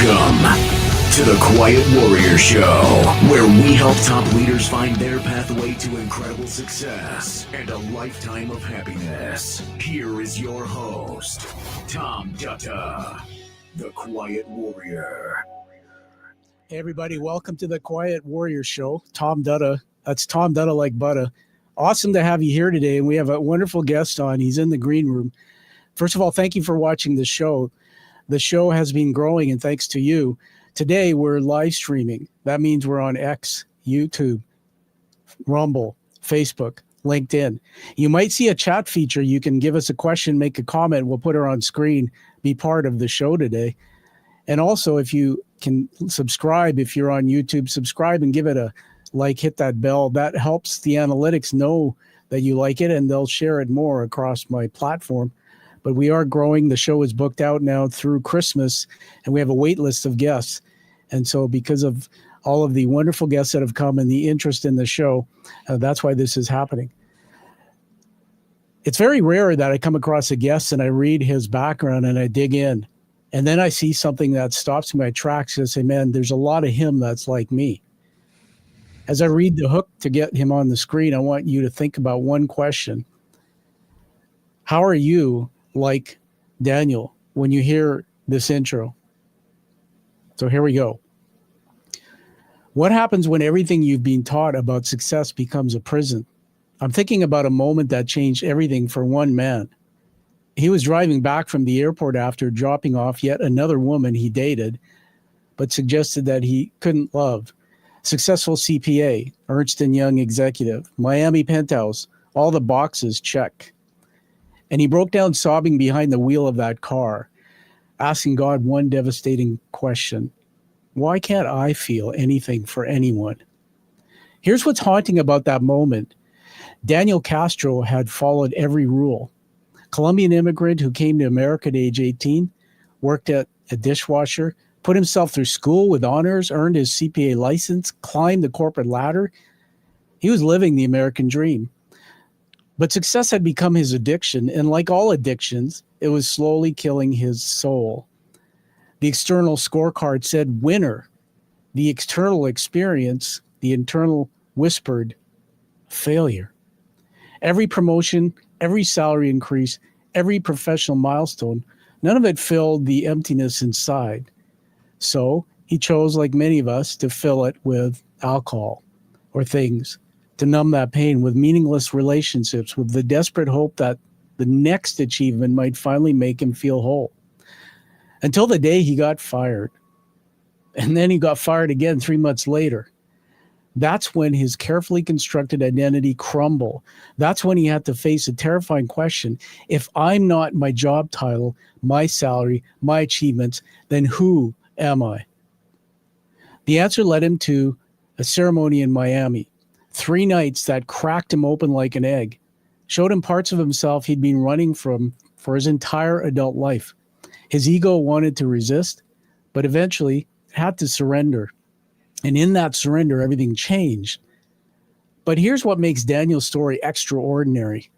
Welcome to the Quiet Warrior Show, where we help top leaders find their pathway to incredible success and a lifetime of happiness. Here is your host, Tom Dutta, the Quiet Warrior. Hey everybody, welcome to the Quiet Warrior Show. Tom Dutta. That's Tom Dutta like butter. Awesome to have you here today, and we have a wonderful guest on. He's in the green room. First of all, thank you for watching the show. The show has been growing, and thanks to you. Today, we're live streaming. That means we're on X, YouTube, Rumble, Facebook, LinkedIn. You might see a chat feature. You can give us a question, make a comment. We'll put her on screen, be part of the show today. And also, if you can subscribe, if you're on YouTube, subscribe and give it a like, hit that bell. That helps the analytics know that you like it, and they'll share it more across my platform. But we are growing. The show is booked out now through Christmas, and we have a wait list of guests. And so because of all of the wonderful guests that have come and the interest in the show, that's why this is happening. It's very rare that I come across a guest and I read his background and I dig in. And then I see something that stops my tracks and I say, man, there's a lot of him that's like me. As I read the hook to get him on the screen, I want you to think about one question. How are you like Daniel when you hear this intro? So here we go. What happens when everything you've been taught about success becomes a prison? I'm thinking about a moment that changed everything for one man. He was driving back from the airport after dropping off yet another woman he dated, but suggested that he couldn't love. Successful CPA, Ernst Young executive, Miami penthouse, all the boxes check. And he broke down sobbing behind the wheel of that car, asking God one devastating question. Why can't I feel anything for anyone? Here's what's haunting about that moment. Daniel Castro had followed every rule. Colombian immigrant who came to America at age 18, worked at a dishwasher, put himself through school with honors, earned his CPA license, climbed the corporate ladder. He was living the American dream. But success had become his addiction, and like all addictions, it was slowly killing his soul. The external scorecard said winner. The external experience, the internal whispered failure. Every promotion, every salary increase, every professional milestone, none of it filled the emptiness inside. So he chose, like many of us, to fill it with alcohol or things, to numb that pain with meaningless relationships, with the desperate hope that the next achievement might finally make him feel whole. Until the day he got fired. And then he got fired again 3 months later. That's when his carefully constructed identity crumbled. That's when he had to face a terrifying question. If I'm not my job title, my salary, my achievements, then who am I? The answer led him to a ceremony in Miami. 3 nights that cracked him open like an egg, showed him parts of himself he'd been running from for his entire adult life. His ego wanted to resist, but eventually had to surrender. And in that surrender, everything changed. But here's what makes Daniel's story extraordinary.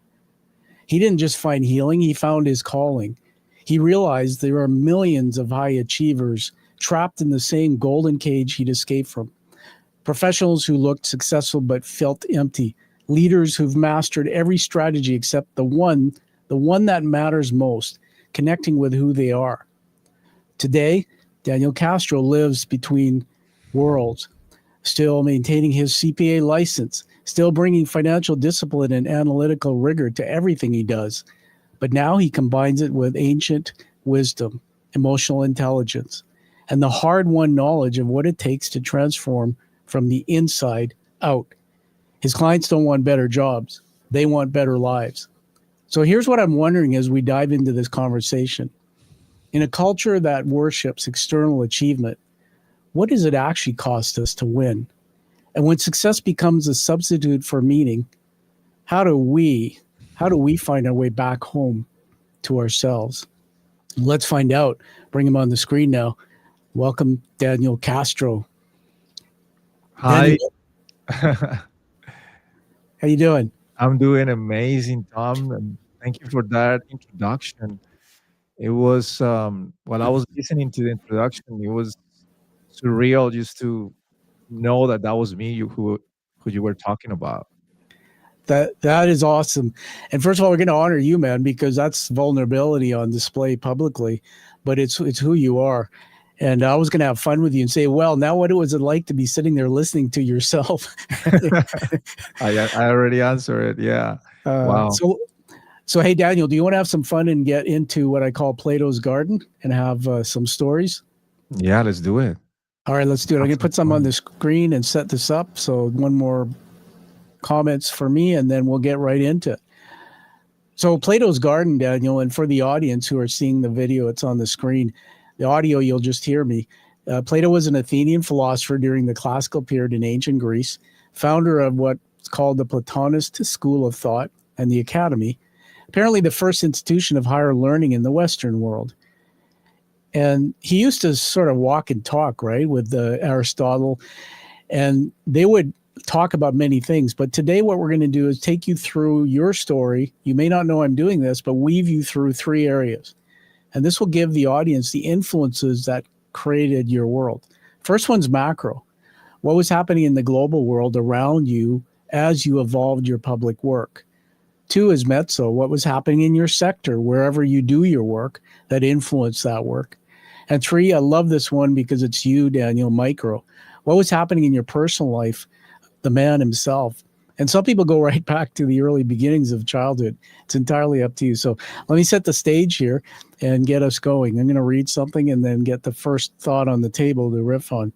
He didn't just find healing, he found his calling. He realized there are millions of high achievers trapped in the same golden cage he'd escaped from. Professionals who looked successful but felt empty. Leaders who've mastered every strategy except the one that matters most, connecting with who they are. Today, Daniel Castro lives between worlds, still maintaining his CPA license, still bringing financial discipline and analytical rigor to everything he does. But now he combines it with ancient wisdom, emotional intelligence, and the hard-won knowledge of what it takes to transform from the inside out. His clients don't want better jobs. They want better lives. So here's what I'm wondering as we dive into this conversation. In a culture that worships external achievement, what does it actually cost us to win? And when success becomes a substitute for meaning, how do we find our way back home to ourselves? Let's find out. Bring him on the screen now. Welcome, Daniel Castro. Hi. How you doing? I'm doing amazing, Tom. And thank you for that introduction. It was while I was listening to the introduction, it was surreal just to know that that was me, who you were talking about. That is awesome. And first of all, we're going to honor you, man, because that's vulnerability on display publicly, but it's who you are. And I was going to have fun with you and say, well, now what was it like to be sitting there listening to yourself? I already answered it. Yeah. uh, Wow. so so hey, Daniel, do you want to have some fun and get into what I call Plato's Garden and have some stories? Yeah, let's do it. All right, let's do it. I'm Have going to some put some on fun. the screen and set this up. So one more comments for me, and then we'll get right into it. So Plato's Garden, Daniel, and for the audience who are seeing the video, it's on the screen. The audio, you'll just hear me. Plato was an Athenian philosopher during the classical period in ancient Greece, founder of what's called the Platonist school of thought and the Academy, apparently the first institution of higher learning in the Western world. And he used to sort of walk and talk, right, with Aristotle, and they would talk about many things. But today, what we're going to do is take you through your story. You may not know I'm doing this, but weave you through three areas. And this will give the audience the influences that created your world. First one's macro. What was happening in the global world around you as you evolved your public work? Two is mezzo. What was happening in your sector, wherever you do your work, that influenced that work? And three, I love this one because it's you, Daniel, micro. What was happening in your personal life, the man himself? And some people go right back to the early beginnings of childhood. It's entirely up to you. So let me set the stage here and get us going. I'm going to read something and then get the first thought on the table to riff on.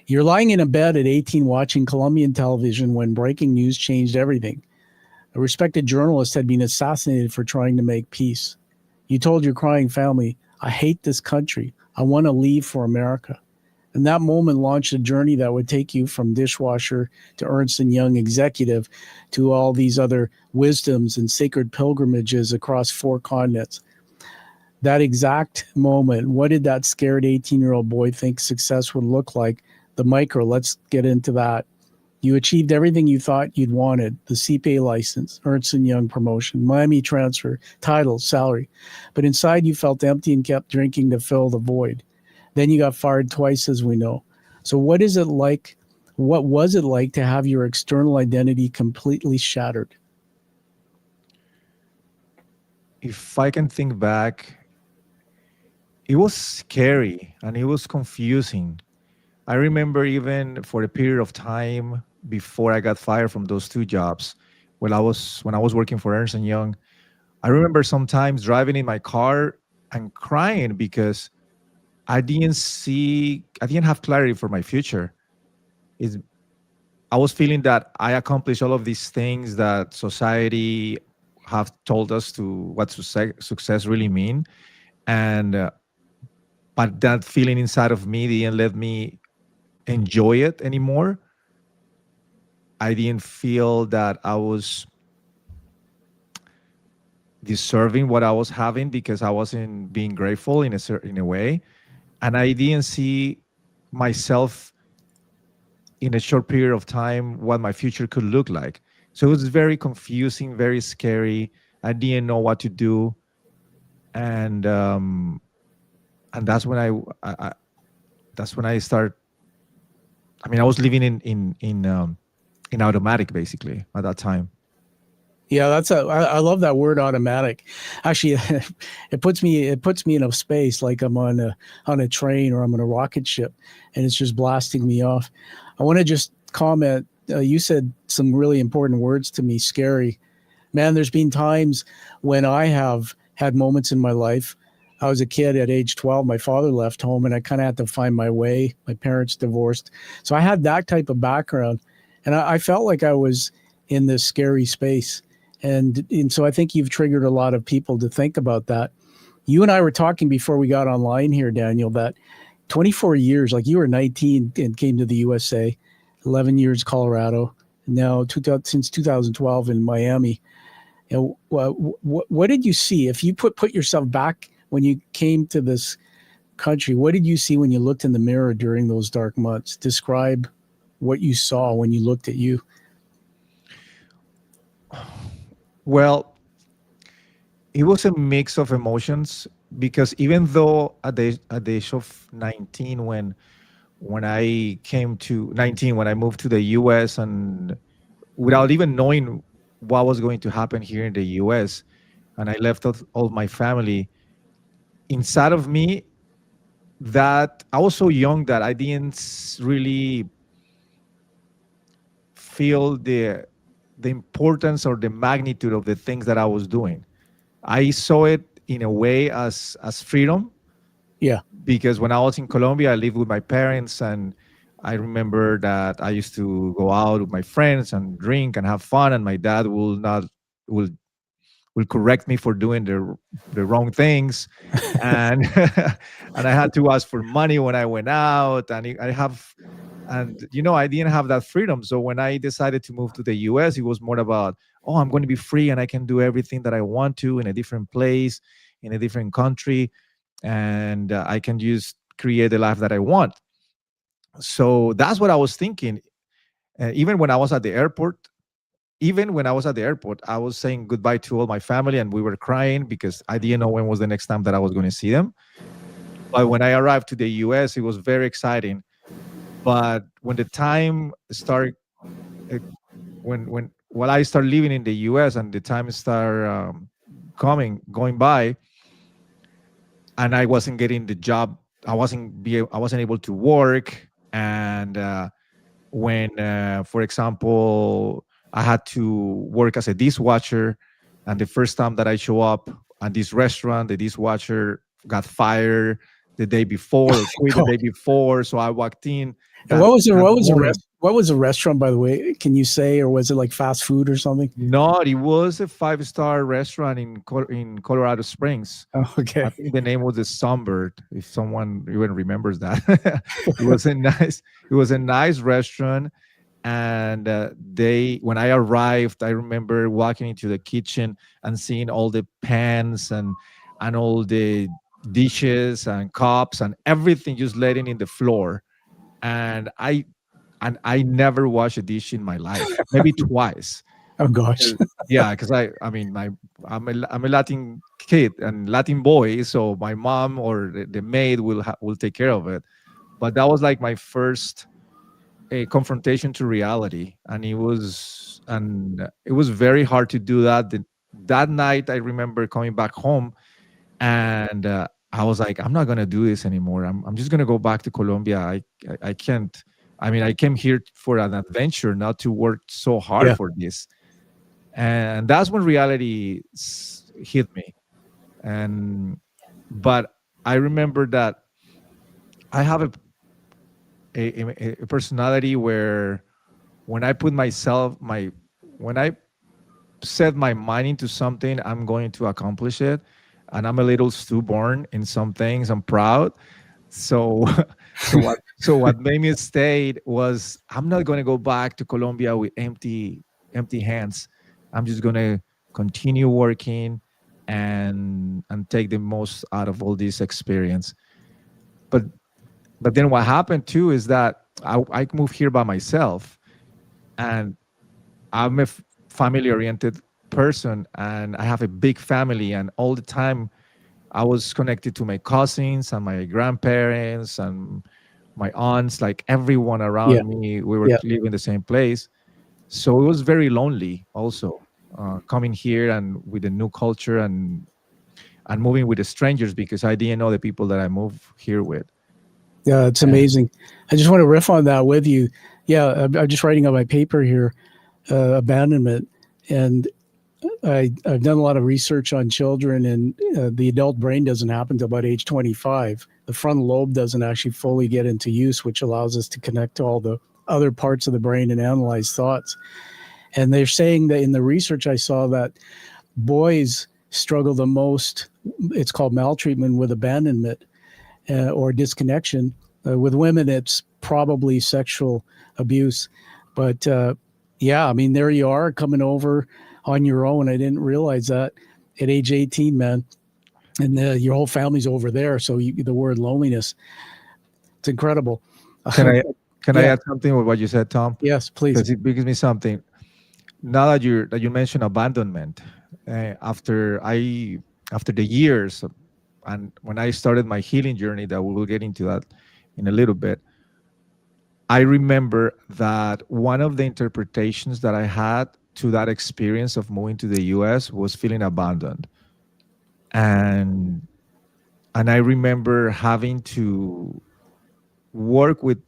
You're lying in a bed at 18 watching Colombian television when breaking news changed everything. A respected journalist had been assassinated for trying to make peace. You told your crying family, I hate this country. I want to leave for America. And that moment launched a journey that would take you from dishwasher to Ernst Young executive to all these other wisdoms and sacred pilgrimages across 4 continents. That exact moment, what did that scared 18-year-old boy think success would look like? The micro, let's get into that. You achieved everything you thought you'd wanted, the CPA license, Ernst Young promotion, Miami transfer, title, salary. But inside you felt empty and kept drinking to fill the void. Then you got fired twice, as we know. So what is it like? What was it like to have your external identity completely shattered? If I can think back, it was scary and it was confusing. I remember even for a period of time before I got fired from those 2 jobs, when I was working for Ernst Young, I remember sometimes driving in my car and crying because I didn't have clarity for my future. It's, I was feeling that I accomplished all of these things that society have told us to what success really mean, and but that feeling inside of me didn't let me enjoy it anymore. I didn't feel that I was deserving what I was having because I wasn't being grateful in a way, and I didn't see myself in a short period of time what my future could look like. So it was very confusing, very scary. I didn't know what to do, and that's when I that's when I start. I mean, I was living in automatic basically at that time. Yeah, I love that word automatic. Actually, it puts me in a space like I'm on a train or I'm on a rocket ship, and it's just blasting me off. I want to just comment. You said some really important words to me. Scary, man. There's been times when I have had moments in my life. I was a kid at age 12. My father left home, and I kind of had to find my way. My parents divorced, so I had that type of background, and I felt like I was in this scary space. And so I think you've triggered a lot of people to think about that. You and I were talking before we got online here, Daniel, that 24 years, like you were 19 and came to the USA, 11 years Colorado, now since 2012 in Miami. You know, what did you see? If you put yourself back when you came to this country, what did you see when you looked in the mirror during those dark months? Describe what you saw when you looked at you. Well, it was a mix of emotions because even though at the age of 19, when I came to 19, when I moved to the US, and without even knowing what was going to happen here in the US, and I left all my family inside of me, that I was so young that I didn't really feel the importance or the magnitude of the things that I was doing. I saw it in a way as freedom, Yeah. because when I was in Colombia, I lived with my parents, and I remember that I used to go out with my friends and drink and have fun, and my dad will will correct me for doing the wrong things, and and I had to ask for money when I went out, and I have. And I didn't have that freedom. So when I decided to move to the US, it was more about, oh, I'm going to be free and I can do everything that I want to in a different place, in a different country, and I can just create the life that I want. So that's what I was thinking. Even when I was at the airport, I was saying goodbye to all my family, and we were crying because I didn't know when was the next time that I was going to see them. But when I arrived to the US, it was very exciting. But when the time started, uh, when I started living in the US and the time started going by, and I wasn't getting the job, I wasn't able to work, and when, for example, I had to work as a dishwasher, and the first time that I show up at this restaurant, the dishwasher got fired the day before or quit the God. day before. So I walked in And that that morning. what was the restaurant, by the way? Can you say, or was it like fast food or something? No, it was a five-star restaurant in Colorado Springs. Oh, I okay. think the name was the Sunbird, if someone even remembers that. It was a nice restaurant. And when I arrived, I remember walking into the kitchen and seeing all the pans and all the dishes and cups and everything just laying in the floor. And I never washed a dish in my life, maybe twice. Oh gosh. 'Cause- Yeah, because I mean, I'm a Latin kid and Latin boy, so my mom or the maid will take care of it. But that was like my first a confrontation to reality, and it was very hard to do that. That night, I remember coming back home, and I was like, I'm not gonna do this anymore. I'm just gonna go back to Colombia. I can't. I mean, I came here for an adventure, not to work so hard Yeah. for this. And that's when reality hit me. And but I remember that I have a personality where when I put myself my when I set my mind into something, I'm going to accomplish it. And I'm a little stubborn in some things. I'm proud. So so what made me stay was, I'm not going to go back to Colombia with empty hands. I'm just going to continue working and take the most out of all this experience. But but then what happened too is that I moved here by myself, and I'm a family oriented person, and I have a big family, and all the time I was connected to my cousins and my grandparents and my aunts, like everyone Yeah. around me. We were Yeah. living in the same place. So it was very lonely also, coming here and with a new culture, and moving with the strangers, because I didn't know the people that I moved here with. Yeah. It's And amazing. I just want to riff on that with you. Yeah. I'm just writing on my paper here, abandonment. And I've done a lot of research on children, and the adult brain doesn't happen till about age 25. The frontal lobe doesn't actually fully get into use, which allows us to connect to all the other parts of the brain and analyze thoughts. And they're saying that in the research I saw that boys struggle the most. It's called maltreatment with abandonment, or disconnection. With women, it's probably sexual abuse. But yeah, I mean, there you are coming over on your own. I didn't realize that at age 18, man. And your whole family's over there. So the word loneliness, it's incredible. can I can I Yeah. add something with what you said, Tom? Yes, please. Because it gives me something. Now that you mentioned abandonment, after the years, and when I started my healing journey, that we will get into that in a little bit. I remember that one of the interpretations that I had to that experience of moving to the US was feeling abandoned. And I remember having to work with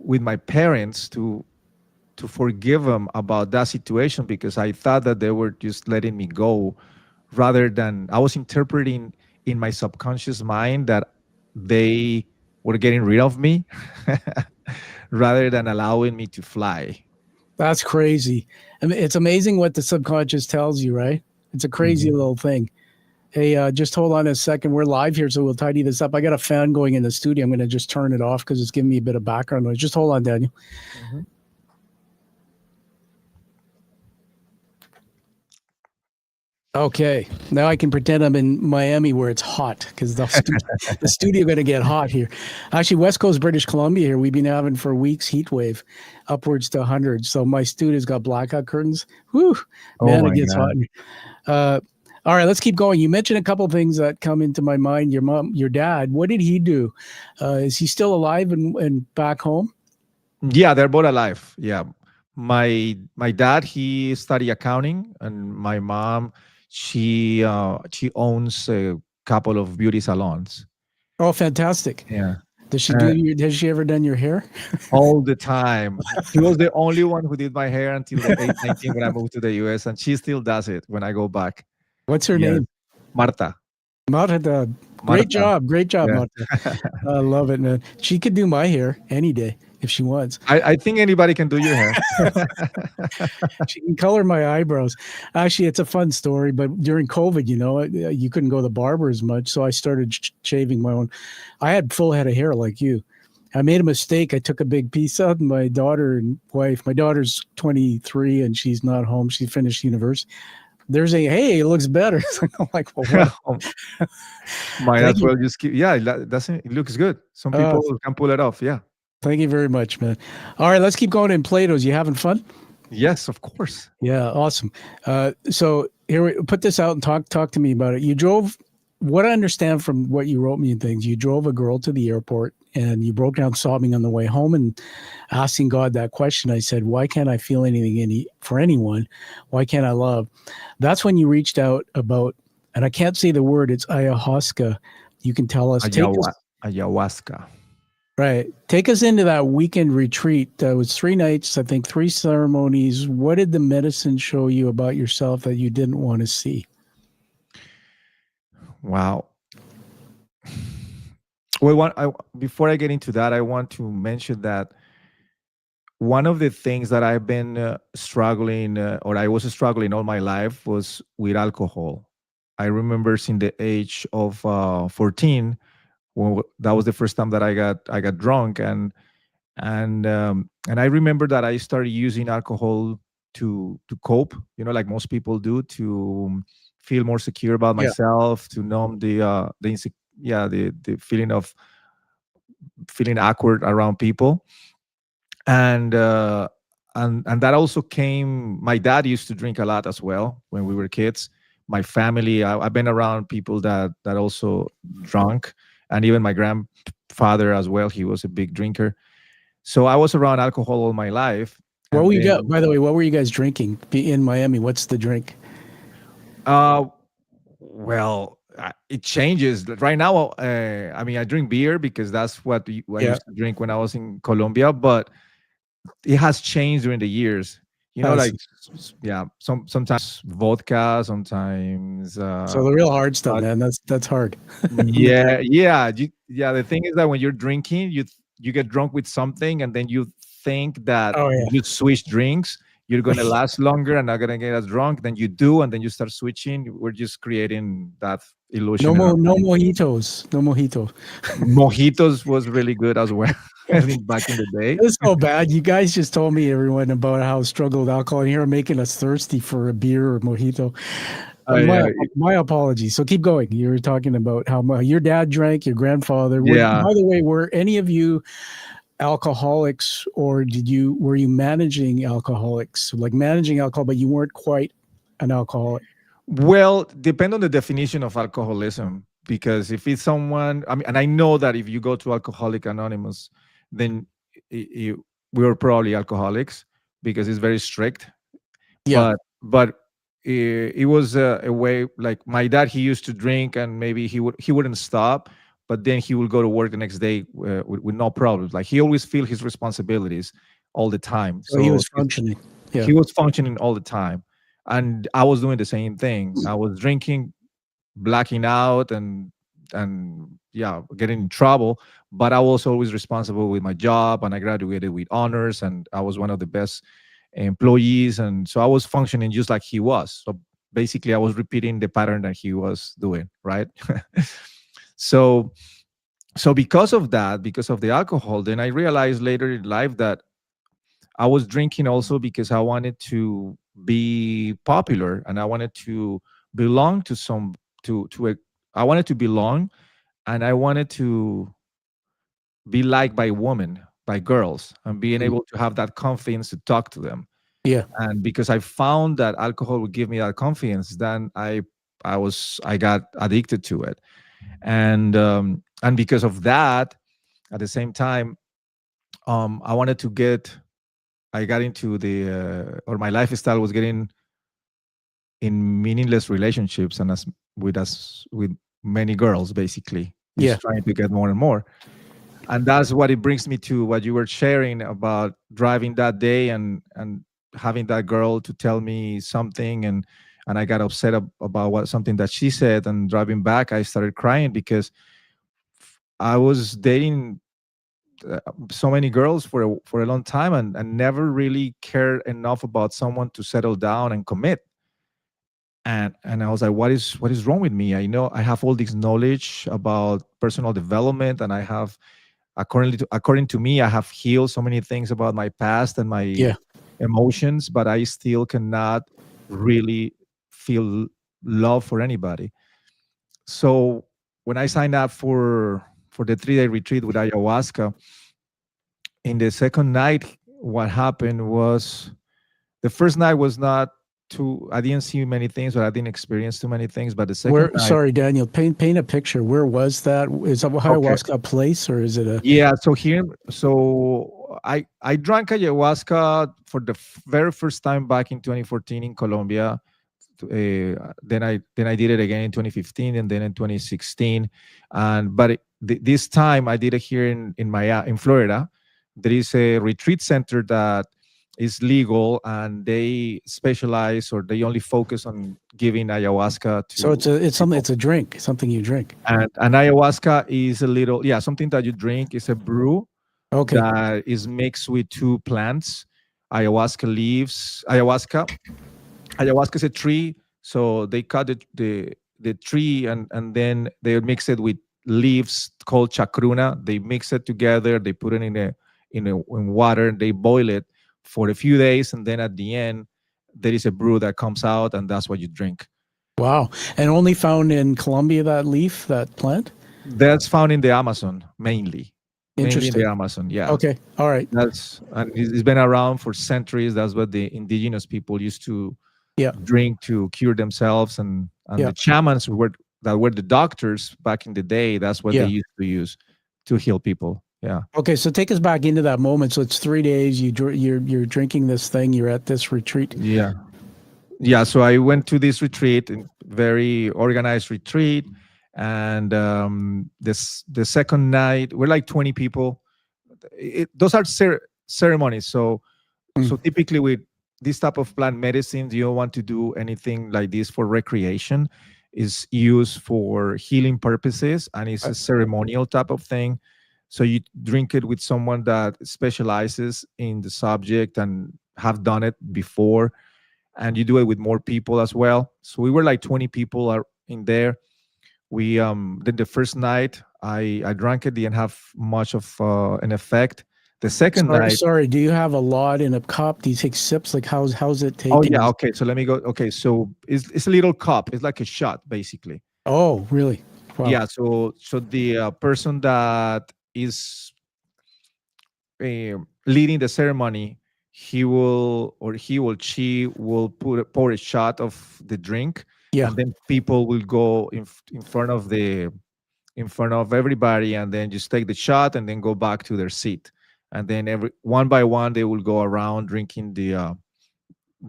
my parents to forgive them about that situation, because I thought that they were just letting me go, rather than I was interpreting in my subconscious mind that they were getting rid of me rather than allowing me to fly. That's crazy. I mean, it's amazing what the subconscious tells you, right? It's a crazy Mhm. little thing. Hey, just hold on a second. We're live here, so we'll tidy this up. I got a fan going in the studio. I'm going to just turn it off because it's giving me a bit of background noise. Just hold on, Daniel. Mhm. Okay, now I can pretend I'm in Miami where it's hot because the studio going to get hot here. Actually, West Coast British Columbia here, we've been having for weeks heat wave, upwards to 100. So my studio's got blackout curtains. Whew, Oh man, it my gets hot. God. All right, let's keep going. You mentioned a couple of things that come into my mind. Your mom, your dad, what did he do? Is he still alive and back home? Yeah, they're both alive. Yeah. My dad, he studied accounting, and my mom, she owns a couple of beauty salons. Oh, fantastic. Yeah. Does she Uh, has she ever done your hair? all the time. She was the only one who did my hair until the age 19 when I moved to the US, and she still does it when I go back. What's her Yes. name? Marta. Marta. Great Marta. job. Great job, Yeah. Marta. I love it, man. She could do my hair any day if she wants. I think anybody can do your hair. She can color my eyebrows. Actually, it's a fun story, but during COVID, you couldn't go to the barber as much. So I started shaving my own. I had full head of hair like you. I made a mistake. I took a big piece out. And my daughter and wife, my daughter's 23 and she's not home. She finished university. They're saying, hey, it looks better. I'm like, well, what? Might Thank as you. well just keep. Yeah, it looks good. Some Uh, people can pull it off. Yeah. Thank you very much, man. All right, let's keep going in Plato's. You having fun? Yes, of course. Yeah, awesome. So here, put this out and talk to me about it. You drove, what I understand from what you wrote me and things, you drove a girl to the airport and you broke down sobbing on the way home and asking God that question. I said, why can't I feel anything for anyone? Why can't I love? That's when you reached out about, and I can't say the word, it's ayahuasca. You can tell us, Ayahuasca. right. Take us into that weekend retreat. That was 3 nights, I think 3 ceremonies. What did the medicine show you about yourself that you didn't want to see? Wow. Well, before I get into that, I want to mention that one of the things that I've been struggling, or I was struggling all my life, was with alcohol. I remember since the age of 14, when that was the first time that I got drunk, and I remember that I started using alcohol to cope, like most people do, to feel more secure about Yeah. myself, to numb the feeling of feeling awkward around people. And uh and and that also came, my dad used to drink a lot as well when we were kids. My family, I've been around people that also drunk, and even my grandfather as well, he was a big drinker. So I was around alcohol all my life. What And were you then, got? By the way, what were you guys drinking in Miami? What's the drink? uh, well, it changes. Right now, I mean, I drink beer because that's what I Yeah. used to drink when I was in Colombia, but it has changed during the years. Like, yeah, sometimes vodka, sometimes So the real hard stuff, but man. That's hard. yeah. The thing is that when you're drinking, you get drunk with something, and then you think that Oh if yeah. you switch drinks, you're gonna last longer and not gonna get as drunk. Then you do, and then you start switching. We're just creating that illusion in our No mind. mojitos. No mojito. Mojitos was really good as well. I think back in the day. It's so bad. You guys just told me everyone about how I struggle with alcohol, and here making us thirsty for a beer or mojito. My Yeah, my apologies. So keep going. You were talking about how your dad drank, your grandfather. yeah. By the way, were any of you alcoholics, or were you managing alcoholics, like managing alcohol, but you weren't quite an alcoholic? Well, depend on the definition of alcoholism. Because if it's someone, I mean, and I know that if you go to Alcoholic Anonymous, then we were probably alcoholics because it's very strict. Yeah. But it was a way, like my dad, he used to drink and maybe he wouldn't stop, but then he would go to work the next day with no problems. Like he always feel his responsibilities all the time. So he So was functioning. Yeah. he was functioning all the time, and I was doing the same thing. I was drinking, blacking out, and yeah, getting in trouble. But I was always responsible with my job, and I graduated with honors, and I was one of the best employees, and so I was functioning just like he was. So basically I was repeating the pattern that he was doing, right? so because of that, because of the alcohol, then I realized later in life that I was drinking also because I wanted to be popular, and I wanted to belong to some to a I wanted to belong, and I wanted to be liked by women, by girls, and being Mm. able to have that confidence to talk to them. Yeah. And because I found that alcohol would give me that confidence, then I got addicted to it. And because of that, at the same time, I wanted to get I got into the or my lifestyle was getting in meaningless relationships, and as with many girls, basically Yeah. just trying to get more and more. And that's what it brings me to what you were sharing about driving that day, and having that girl to tell me something, and I got upset about what something that she said, and driving back I started crying because I was dating so many girls for a long time, and never really cared enough about someone to settle down and commit. And I was like, what is wrong with me? I know I have all this knowledge about personal development, and I have, according to me, I have healed so many things about my past and my Yeah. emotions, but I still cannot really feel love for anybody. So when I signed up for the 3-day retreat with ayahuasca, in the second night, what happened was, the first night was not too, I didn't see many things, or I didn't experience too many things. But the second Where? night, Sorry, Daniel. Paint a picture. Where was that? Is that okay, ayahuasca place, or is it a? yeah. So I drank ayahuasca for the very first time back in 2014 in Colombia. Then I did it again in 2015, and then in 2016. This time I did it here in Florida. There is a retreat center that is legal, and they specialize, or they only focus on giving ayahuasca So to it's something. people. It's a drink. Something you drink. And ayahuasca is a little, yeah, something that you drink. Is a brew Okay. that is mixed with two plants, ayahuasca leaves. Ayahuasca is a tree, so they cut the tree, and then they mix it with leaves called chacruna. They mix it together. They put it in water, and they boil it for a few days, and then at the end there is a brew that comes out, and that's what you drink. Wow. And only found in Colombia, that leaf, that plant? That's found in the Amazon, mainly in the Interesting. Amazon. Yeah, Okay. All right. it's been around for centuries. That's what the indigenous people used to Yeah. drink to cure themselves, and Yeah. the shamans that were the doctors back in the day. That's what they Yeah. used to use to heal people. Yeah. Okay. So take us back into that moment. So it's 3 days. You're drinking this thing. You're at this retreat. Yeah. Yeah. So I went to this retreat, very organized retreat. And the second night, we're like 20 people. Those are ceremonies. So Mm. typically with this type of plant medicines, you don't want to do anything like this for recreation. Is used for healing purposes, and it's a ceremonial type of thing. So you drink it with someone that specializes in the subject and have done it before, and you do it with more people as well. So we were like 20 people are in there. We then the first night I drank it, didn't have much of an effect. The second Sorry. night, Sorry. Do you have a lot in a cup? Do you take sips? Like how's it oh taken? yeah, okay. So let me go. Okay, so it's a little cup. It's like a shot, basically. Oh, really? Wow. Yeah. So the person that is leading the ceremony, she will pour a shot of the drink, Yeah. and then people will go in front of everybody, and then just take the shot and then go back to their seat, and then every one by one they will go around drinking I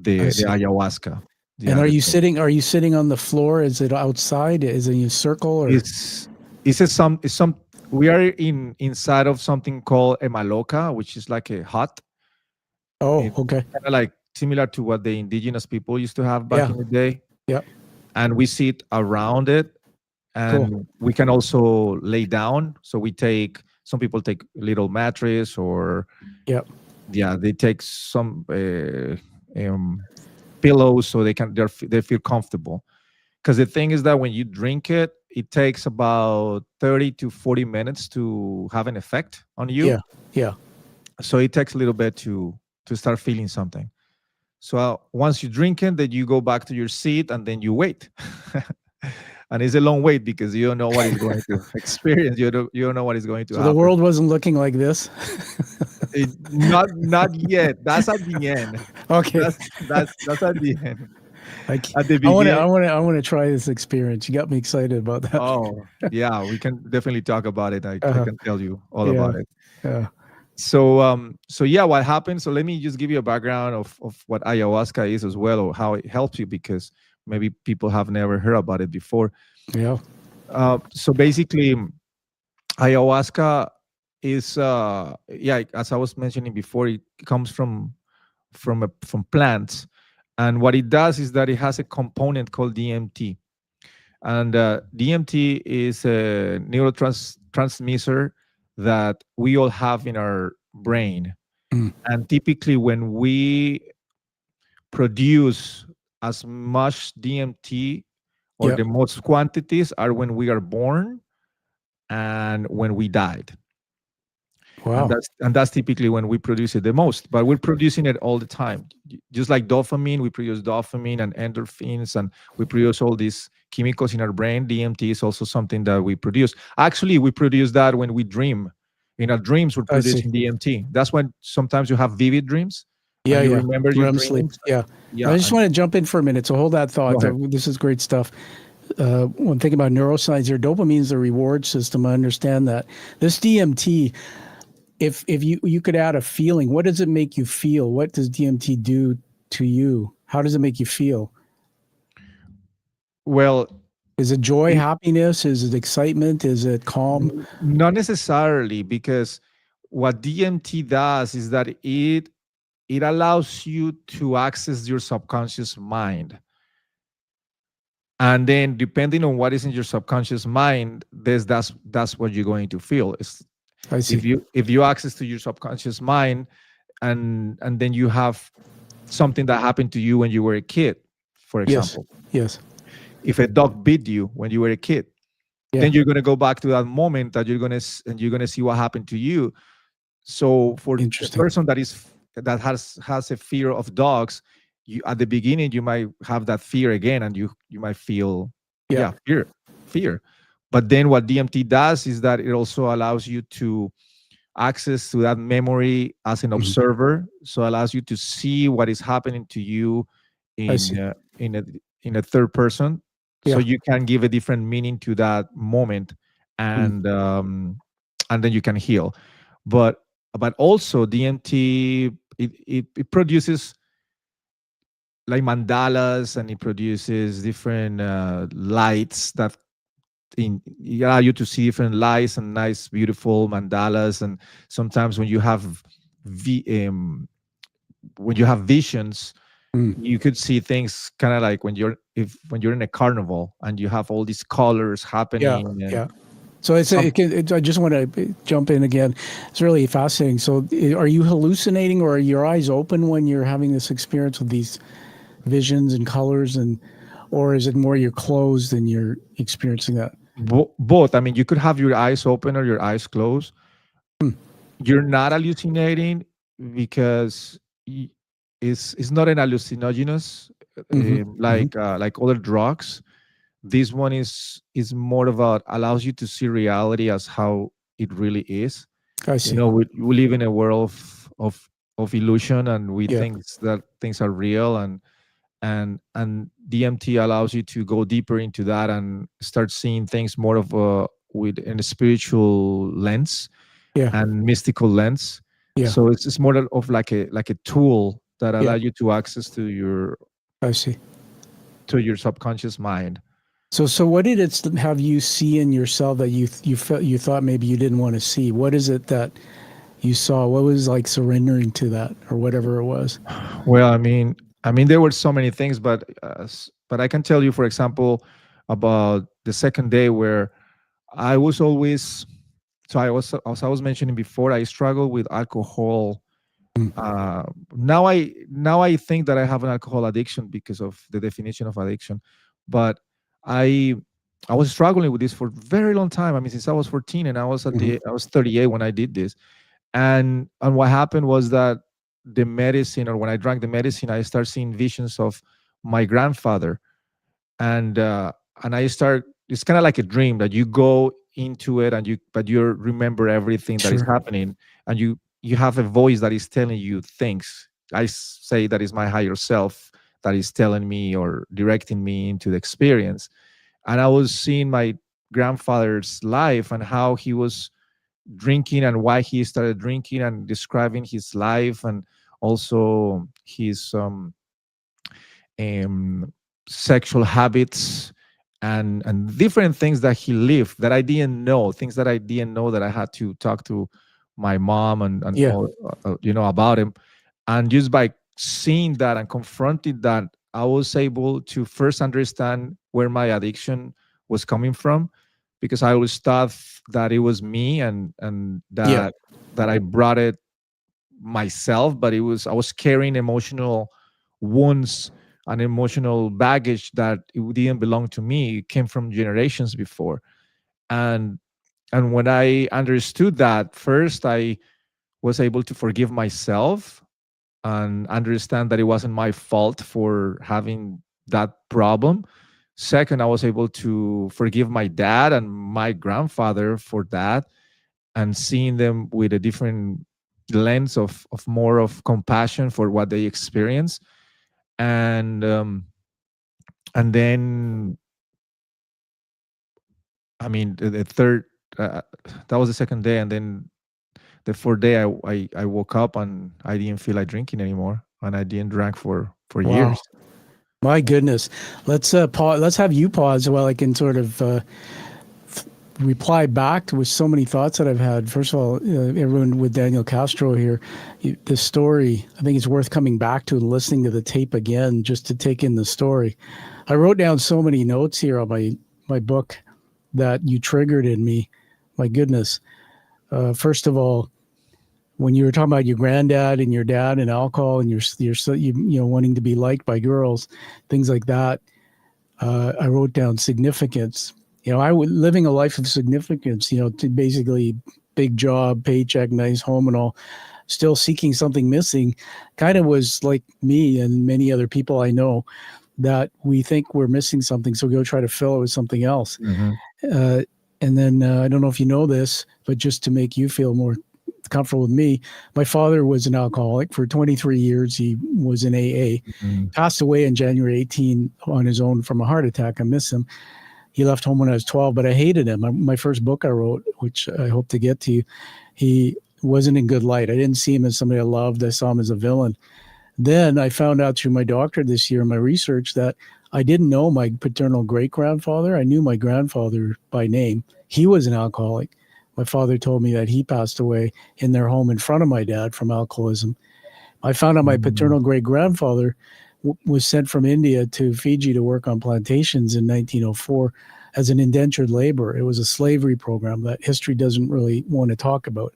the see. ayahuasca. And Yeah, the drink. are you sitting on the floor? Is it outside? Is it in a circle or? It's we are inside of something called a maloca, which is like a hut. Oh, It's okay. kind of like similar to what the indigenous people used to have back Yeah. in the day, Yeah. and we sit around it, Cool. and we can also lay down. So some people take a little mattress, or Yeah. yeah, they take some pillows, so they feel comfortable. Because the thing is that when you drink it, it takes about 30 to 40 minutes to have an effect on you. Yeah. Yeah. So it takes a little bit to start feeling something. So once you drink it, then you go back to your seat, and then you wait. And it's a long wait because you don't know what is going to experience. You don't know what is going to So the happen. world wasn't looking like this. Not yet. That's at the end. Okay. That's at the end. I, At the I want to, I beginning, want to, I want to try this experience. You got me excited about that. oh yeah, we can definitely talk about it. I Uh, can tell you all yeah. about it. Yeah. So yeah, what happened? So let me just give you a background of what ayahuasca is as well, or how it helps you, because maybe people have never heard about it before. Yeah. So basically, ayahuasca is yeah, as I was mentioning before, it comes from plants, and what it does is that it has a component called DMT, and DMT is a neurotransmitter that we all have in our brain. Mm. And typically, when we produce as much DMT, or Yeah. the most quantities, are when we are born and when we died. And Wow. that's typically when we produce it the most, but we're producing it all the time. Just like dopamine, we produce dopamine and endorphins, and we produce all these chemicals in our brain. DMT is also something that we produce. Actually, we produce that when we dream. In our dreams, we're I see. producing DMT. That's when sometimes you have vivid dreams and Yeah. you Yeah. remember your REM sleep. dreams. Yeah. Yeah, I just and want to jump in for a minute. So hold that go thought. ahead. This is great stuff. When thinking about neuroscience, your dopamine is the reward system. I understand that. This DMT, if you could add a feeling, what does it make you feel? What does DMT do to you? How does it make you feel? Well, Is it joy, it, happiness? Is it excitement? Is it calm? not necessarily, because what DMT does is that it allows you to access your subconscious mind, and then depending on what is in your subconscious mind, that's what you're going to feel. I see. If you access to your subconscious mind, and then you have something that happened to you when you were a kid, for Yes. example. Yes. If a dog bit you when you were a kid, Yeah. then you're going to go back to that moment, that you're going to see what happened to you. So for a Interesting. person that has a fear of dogs, you at the beginning you might have that fear again, and you might feel, Yeah. yeah, fear. But then what DMT does is that it also allows you to access to that memory as an Mhm. observer, so allows you to see what is happening to you I see. in a third person, so Yeah. you can give a different meaning to that moment, Mm. and then you can heal. But also DMT, it produces like mandalas, and it produces different lights that allow you to see different lights and nice beautiful mandalas. And sometimes v, um, when you have visions, Mm. you could see things kind of like when you're in a carnival and you have all these colors Yeah. happening, and Yeah. So some I just want to jump in again. It's really fascinating. So are you hallucinating, or are your eyes open when you're having this experience with these visions and colors, or is it more you're closed and you're experiencing that? both. I mean, you could have your eyes open or your eyes closed. Hmm. You're not hallucinating because it's not an hallucinogenous, Mm-hmm. Mm-hmm. like other drugs. This one is more about allows you to see reality as how it really is. I You see. know, we live in a world of of illusion, and we Yeah. think that things are real, and DMT allows you to go deeper into that and start seeing things more of a with in a spiritual lens Yeah. and mystical lens. Yeah. So it's more of like a tool that Yeah. allows you to access I see. to your subconscious mind. So what did it have you see in yourself that you felt you thought maybe you didn't want to see? What is it that you saw? What was like surrendering to that or whatever it was? Well, I mean, there were so many things, but I can tell you, for example, about the second day where I was always. So as I was mentioning before, I struggle with alcohol. Mm. Now I think that I have an alcohol addiction because of the definition of addiction, but I I was struggling with this for a very long time. I mean, since I was 14, and Mhm. I was 38 when I did this, and what happened was that the medicine, or when I drank the medicine, I started seeing visions of my grandfather, and I start. It's kind of like a dream that you go into it, but you remember everything that is Sure. happening, and you have a voice that is telling you things. Say that is my higher self that is telling me or directing me into the experience. And I was seeing my grandfather's life and how he was drinking and why he started drinking, and describing his life, and also his um, sexual habits, and different things that he lived that I didn't know, things that I didn't know, that I had to talk to my mom and Yeah. all, about him. And just by seeing that and confronting that, I was able to first understand where my addiction was coming from, because I always thought that it was me, and Yeah. that I brought it myself, but I was carrying emotional wounds and emotional baggage that it didn't belong to me. It came from generations before. and and when I understood that, first I was able to forgive myself and understand that it wasn't my fault for having that problem. Second, I was able to forgive my dad and my grandfather for that, and seeing them with a different lens of more of compassion for what they experience. And um, and then, I mean, the third, that was the second day. And then the fourth day, I woke up and I didn't feel like drinking anymore, and I didn't drink for Wow. years. My goodness. Let's pause. Let's have you pause while I can sort of reply back to with so many thoughts that I've had. First of all, everyone with Daniel Castro here, this story, I think it's worth coming back to and listening to the tape again just to take in the story. I wrote down so many notes here on my book that you triggered in me. My goodness. First of all, when you were talking about your granddad and your dad and alcohol and you wanting to be liked by girls, things like that, I wrote down significance. I was living a life of significance. To basically big job, paycheck, nice home, and all. Still seeking something missing. Kind of was like me and many other people I know that we think we're missing something, so we go try to fill it with something else. Hmm. Uh, and then I don't know if you know this, but just to make you feel more comfortable with me, my father was an alcoholic for 23 years. He was in AA, Hmm. passed away in January 18 on his own from a heart attack. I miss him. He left home when I was 12, but I hated him. My first book I wrote, which I hope to get to you, he wasn't in good light. I didn't see him as somebody I loved. I saw him as a villain. Then I found out through my doctor this year in my research that I didn't know my paternal great grandfather. I knew my grandfather by name. He was an alcoholic. My father told me that he passed away in their home in front of my dad from alcoholism. I found out my Hmm. paternal great grandfather was sent from India to Fiji to work on plantations in 1904 as an indentured laborer. It was a slavery program that history doesn't really want to talk about.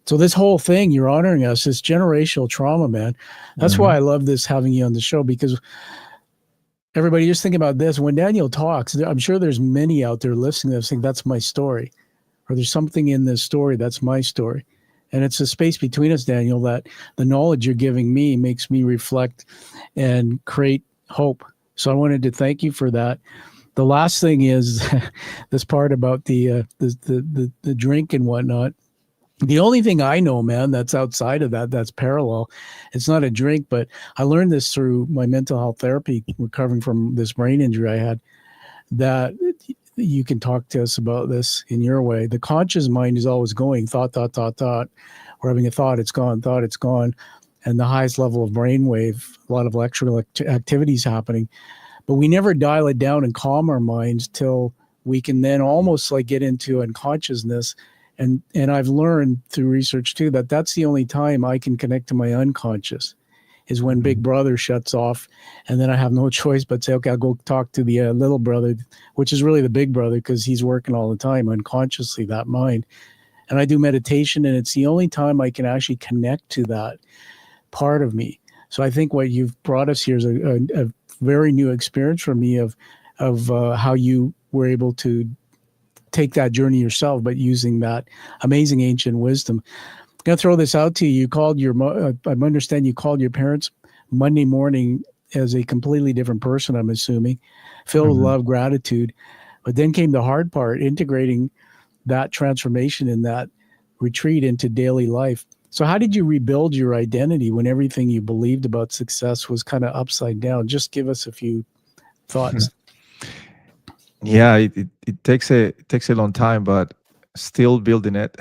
So this whole thing, you're honoring us, this generational trauma, man. That's why Hmm. I love this having you on the show, because everybody just think about this. When Daniel talks, I'm sure there's many out there listening that think that's my story, or there's something in this story that's my story. And it's a space between us, Daniel, that the knowledge you're giving me makes me reflect and create hope. So I wanted to thank you for that. The last thing is this part about the drink and whatnot. The only thing I know, man, that's outside of that, that's parallel. It's not a drink, but I learned this through my mental health therapy, recovering from this brain injury I had, that you can talk to us about this in your way. The conscious mind is always going thought, thought, thought, thought. We're having a thought, it's gone, thought, it's gone. And the highest level of brainwave, a lot of electrical activities happening. But we never dial it down and calm our minds till we can then almost like get into unconsciousness. And I've learned through research too that that's the only time I can connect to my unconscious is when Big Brother shuts off, and then I have no choice but say, okay, I'll go talk to the little brother, which is really the big brother because he's working all the time unconsciously, that mind. And I do meditation, and it's the only time I can actually connect to that part of me. So I think what you've brought us here is a very new experience for me of how you were able to take that journey yourself, but using that amazing ancient wisdom. I'm going to throw this out to you. You called I understand you called your parents Monday morning as a completely different person, I'm assuming, filled with love, gratitude. But then came the hard part, integrating that transformation in that retreat into daily life. So how did you rebuild your identity when everything you believed about success was kind of upside down? Just give us a few thoughts. Yeah, it takes a long time, but still building it.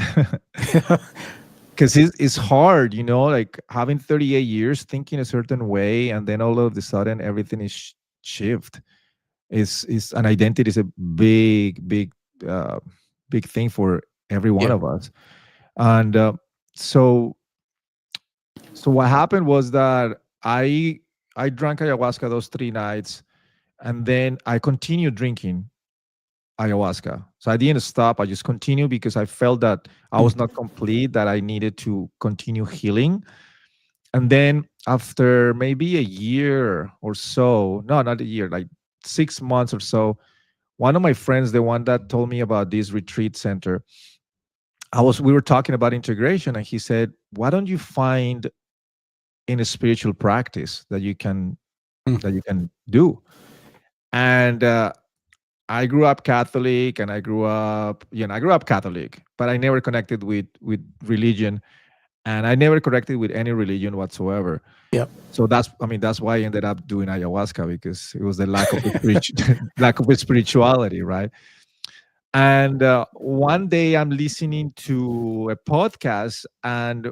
Because it's hard, like having 38 years thinking a certain way, and then all of a sudden everything is shift. Is an identity is a uh, big thing for every one of us. And so what happened was that I drank ayahuasca those 3 nights, and then I continued drinking ayahuasca. So I didn't stop. I just continued because I felt that I was not complete, that I needed to continue healing. And then after maybe a year or so, no, not a year, like 6 months or so, one of my friends, the one that told me about this retreat center, we were talking about integration, and he said, why don't you find in a spiritual practice that you can do? And I grew up Catholic, and I grew up Catholic, but I never connected with religion, and I never connected with any religion whatsoever. Yep. So that's why I ended up doing ayahuasca, because it was the lack of lack of spirituality, right? And one day I'm listening to a podcast, and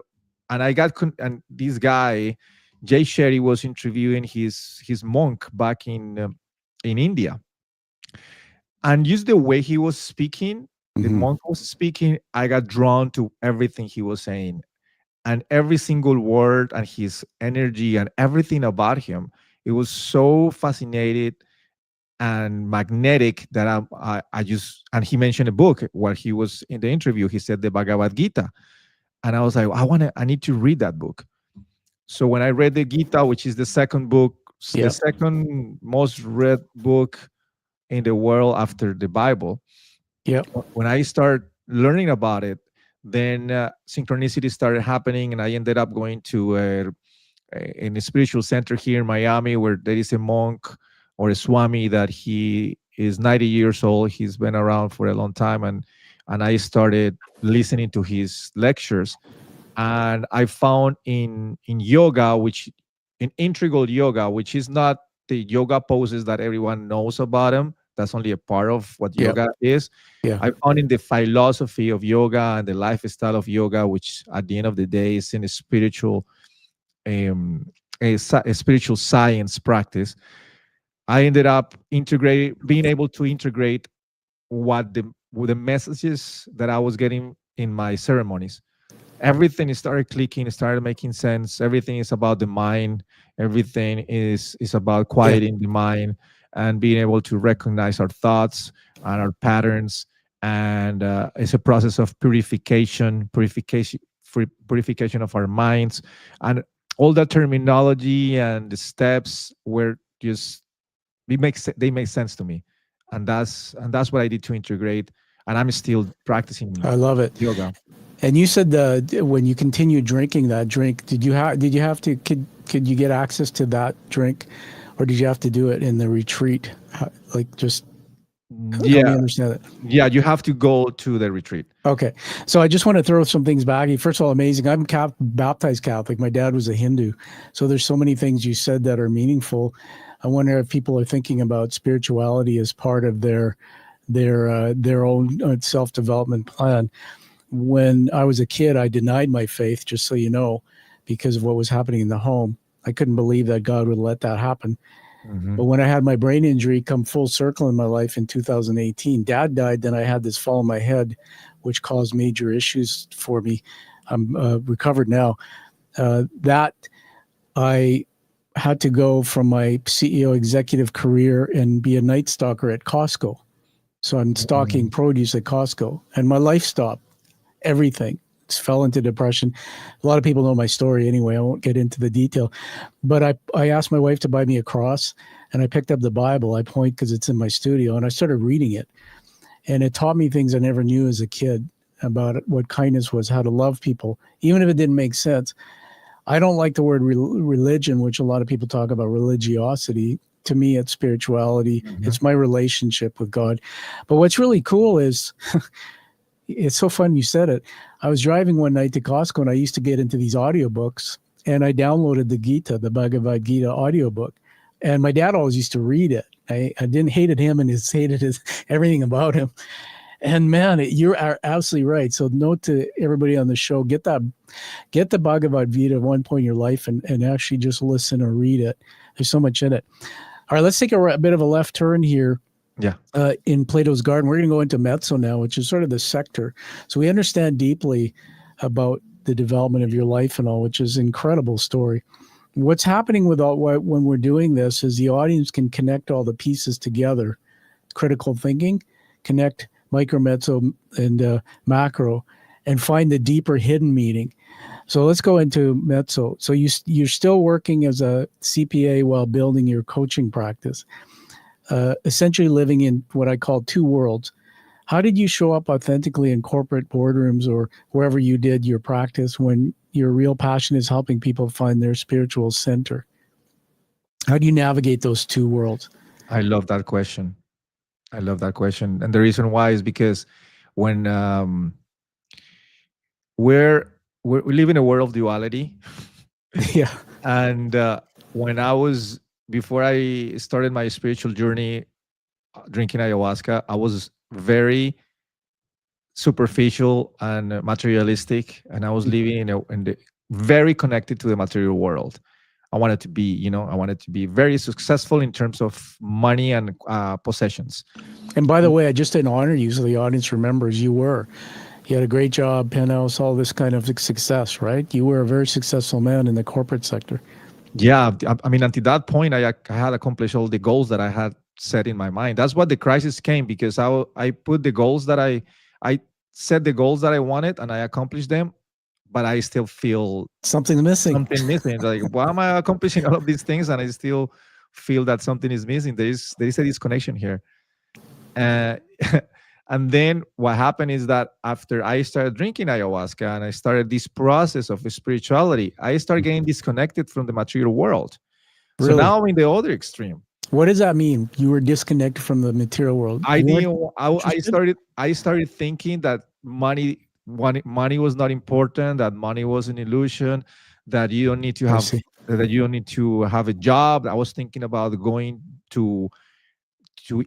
and this guy, Jay Shetty, was interviewing his monk back in India. And just the way he was speaking, the monk was speaking, I got drawn to everything he was saying. And every single word and his energy and everything about him, it was so fascinated and magnetic that I just, and he mentioned a book while he was in the interview. He said the Bhagavad Gita. And I was like, I need to read that book. So when I read the Gita, which is the second book, the second most read book in the world after the Bible. Yep. When I started learning about it, then synchronicity started happening, and I ended up going to in a spiritual center here in Miami, where there is a monk or a swami that he is 90 years old. He's been around for a long time, and I started listening to his lectures, and I found in yoga, in integral yoga, which is not the yoga poses that everyone knows about him. That's only a part of what yoga is. Yeah. I found in the philosophy of yoga and the lifestyle of yoga, which at the end of the day is in a spiritual, a spiritual science practice. I ended up being able to integrate what the messages that I was getting in my ceremonies. Everything started clicking, started making sense. Everything is about the mind. Everything is about quieting the mind and being able to recognize our thoughts and our patterns. And it's a process of purification of our minds, and all that terminology and the steps were just they make sense to me, and that's what I did to integrate. And I'm still practicing. I love it. Yoga. And you said when you continued drinking that drink, did you have to could you get access to that drink, or did you have to do it in the retreat? Help me Yeah, understand that. yeah, you have to go to the retreat. Okay. So I just want to throw some things back. First of all, amazing. I'm baptized Catholic. My dad was a Hindu. So there's so many things you said that are meaningful. I wonder if people are thinking about spirituality as part of their own self-development plan. When I was a kid, I denied my faith, just so you know, because of what was happening in the home. I couldn't believe that God would let that happen. But when I had my brain injury come full circle in my life in 2018, Dad died. Then I had this fall on my head, which caused major issues for me. I'm recovered now. That I had to go from my CEO executive career and be a night stalker at Costco. So I'm stocking produce at Costco, and my life stopped. Everything. Just fell into depression. A lot of people know my story anyway. I won't get into the detail. But I asked my wife to buy me a cross, and I picked up the Bible. I point because it's in my studio, and I started reading it. And it taught me things I never knew as a kid about what kindness was, how to love people, even if it didn't make sense. I don't like the word religion, which a lot of people talk about religiosity. To me, it's spirituality. It's my relationship with God. But what's really cool is it's so fun you said it. I was driving one night to Costco, and I used to get into these audiobooks, and I downloaded the Gita, the Bhagavad Gita audiobook. And my dad always used to read it. I hated him and hated everything about him. And man, you are absolutely right. So note to everybody on the show, get the Bhagavad Gita at one point in your life and actually just listen or read it. There's so much in it. All right, let's take a bit of a left turn here. Yeah. In Plato's Garden, we're going to go into mezzo now, which is sort of the sector. So we understand deeply about the development of your life and all, which is an incredible story. What's happening with when we're doing this is the audience can connect all the pieces together. Critical thinking, connect micro, mezzo, and macro, and find the deeper hidden meaning. So let's go into mezzo. So you're still working as a CPA while building your coaching practice. Essentially living in what I call two worlds. How did you show up authentically in corporate boardrooms or wherever you did your practice when your real passion is helping people find their spiritual center? How do you navigate those two worlds? I love that question. And the reason why is because when we live in a world of duality. Yeah. And when before I started my spiritual journey, drinking ayahuasca, I was very superficial and materialistic, and I was living very connected to the material world. I wanted to be very successful in terms of money and possessions. And by the way, I just didn't honor you so the audience remembers you had a great job, penthouse, all this kind of success, right? You were a very successful man in the corporate sector. Yeah, I mean, until that point, I had accomplished all the goals that I had set in my mind. That's what the crisis came, because I put the goals that I set the goals that I wanted, and I accomplished them, but I still feel something's missing. Like, why am I accomplishing all of these things and I still feel that something is missing? There is a disconnection here. And then what happened is that after I started drinking ayahuasca and I started this process of spirituality, I started getting disconnected from the material world. Really? So now I'm in the other extreme. What does that mean? You were disconnected from the material world. I started thinking that money was not important, that money was an illusion, that you don't need to have a job. I was thinking about going to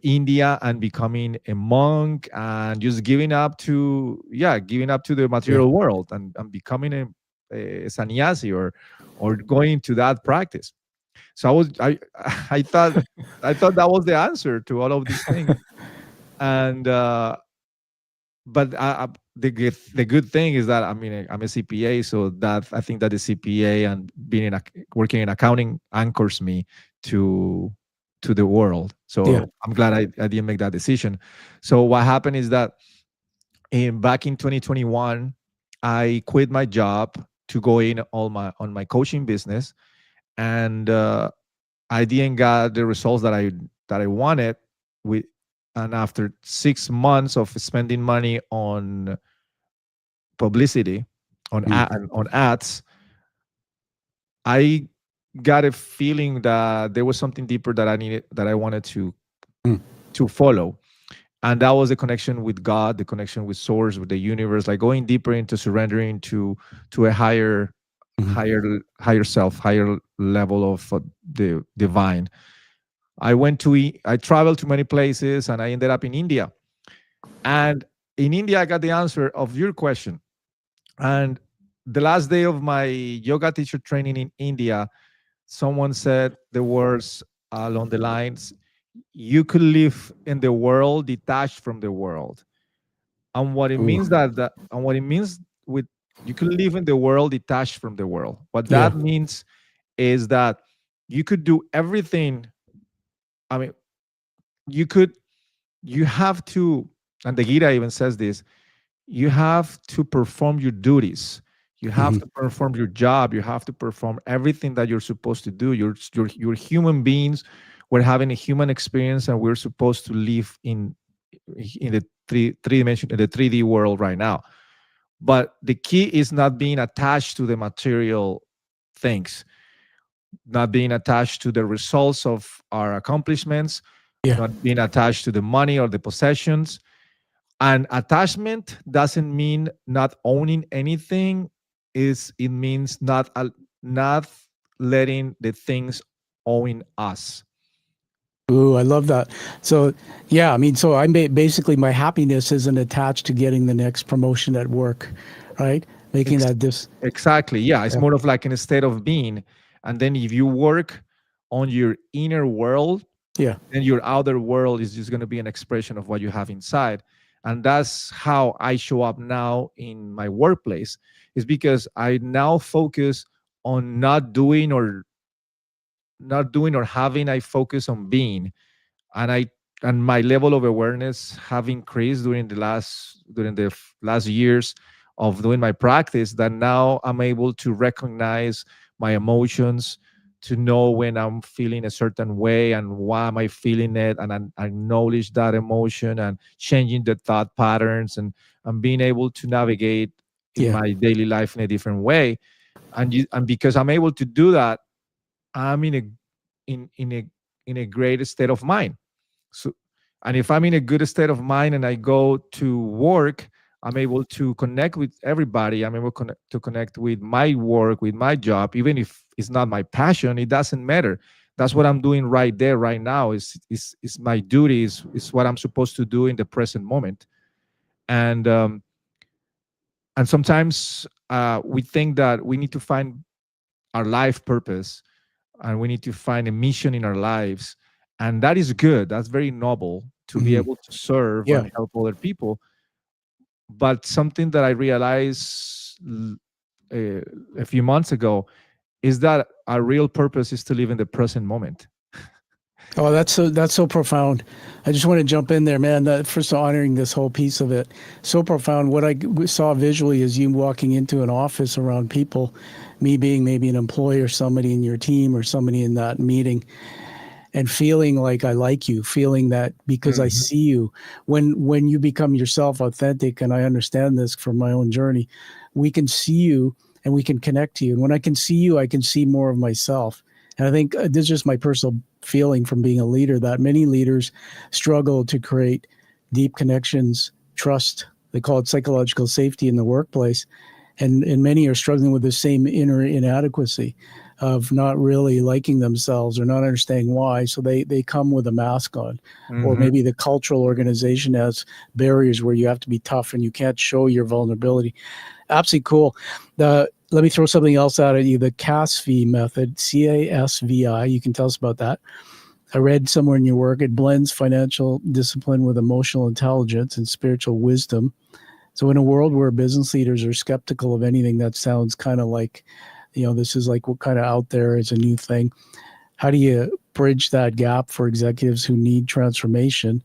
India and becoming a monk and just giving up to the material world and becoming a sannyasi or going to that practice. So I thought that was the answer to all of these things. And but the good thing is that I'm a CPA, so that I think that the CPA and working in accounting anchors me to the world. So I'm glad I didn't make that decision. So what happened is that back in 2021, I quit my job to go in on my coaching business, and I didn't get the results that I wanted. And after 6 months of spending money on publicity, on ads, I got a feeling that there was something deeper that I wanted to follow. And that was the connection with God, the connection with source, with the universe, like going deeper into surrendering to a Mhm. higher self, higher level of the divine. I traveled to many places, and I ended up in India. And in India, I got the answer of your question. And the last day of my yoga teacher training in India, someone said the words along the lines, "You could live in the world detached from the world." And what it Ooh, means and what it means with you could live in the world detached from the world. What yeah. that means is that you could do everything. I mean, you could you have to, and the Gita even says this, you have to perform your duties. You have Mhm. to perform your job. You have to perform everything that you're supposed to do. You're human beings. We're having a human experience, and we're supposed to live in the three dimension, in the 3D world right now. But the key is not being attached to the material things, not being attached to the results of our accomplishments, Yeah. not being attached to the money or the possessions. And attachment doesn't mean not owning anything. Is it means not letting the things own us. Ooh, I love that. So, yeah, I mean, so basically my happiness isn't attached to getting the next promotion at work, right? Making Ex- that this, exactly. Yeah, it's yeah, more of like in a state of being. And then if you work on your inner world, yeah, then your outer world is just going to be an expression of what you have inside. And that's how I show up now in my workplace, is because I now focus on not doing or having. I focus on being. And I and my level of awareness have increased during the last years of doing my practice, that now I'm able to recognize my emotions, to know when I'm feeling a certain way and why am I feeling it, and I acknowledge that emotion and changing the thought patterns, and being able to navigate in yeah. my daily life in a different way. And because I'm able to do that, I'm in a in a great state of mind. So, and if I'm in a good state of mind and I go to work, I'm able to connect with everybody. I'm able to connect with my work, with my job, even if it's not my passion. It doesn't matter. That's what I'm doing right there, right now. Is my duty. Is what I'm supposed to do in the present moment. And and sometimes we think that we need to find our life purpose, and we need to find a mission in our lives, and that is good. That's very noble to be Hmm. able to serve Yeah. and help other people. But something that I realized uh, a few months ago is that our real purpose is to live in the present moment. Oh, that's so profound. I just want to jump in there, man. First, honoring this whole piece of it, so profound. What saw visually is you walking into an office around people, me being maybe an employee or somebody in your team or somebody in that meeting, and feeling like I like you, feeling that because I Mhm. see you. When you become yourself, authentic, and I understand this from my own journey, we can see you and we can connect to you. And when I can see you, I can see more of myself. And I think this is just my personal feeling from being a leader, that many leaders struggle to create deep connections, trust. They call it psychological safety in the workplace. And many are struggling with the same inner inadequacy of not really liking themselves or not understanding why. So they come with a mask on. Or Mhm. maybe the cultural organization has barriers where you have to be tough and you can't show your vulnerability. Absolutely cool. Let me throw something else out at you. The CASVI method, CASVI. You can tell us about that. I read somewhere in your work it blends financial discipline with emotional intelligence and spiritual wisdom. So, in a world where business leaders are skeptical of anything that sounds kind of like, this is like what kind of out there is a new thing, how do you bridge that gap for executives who need transformation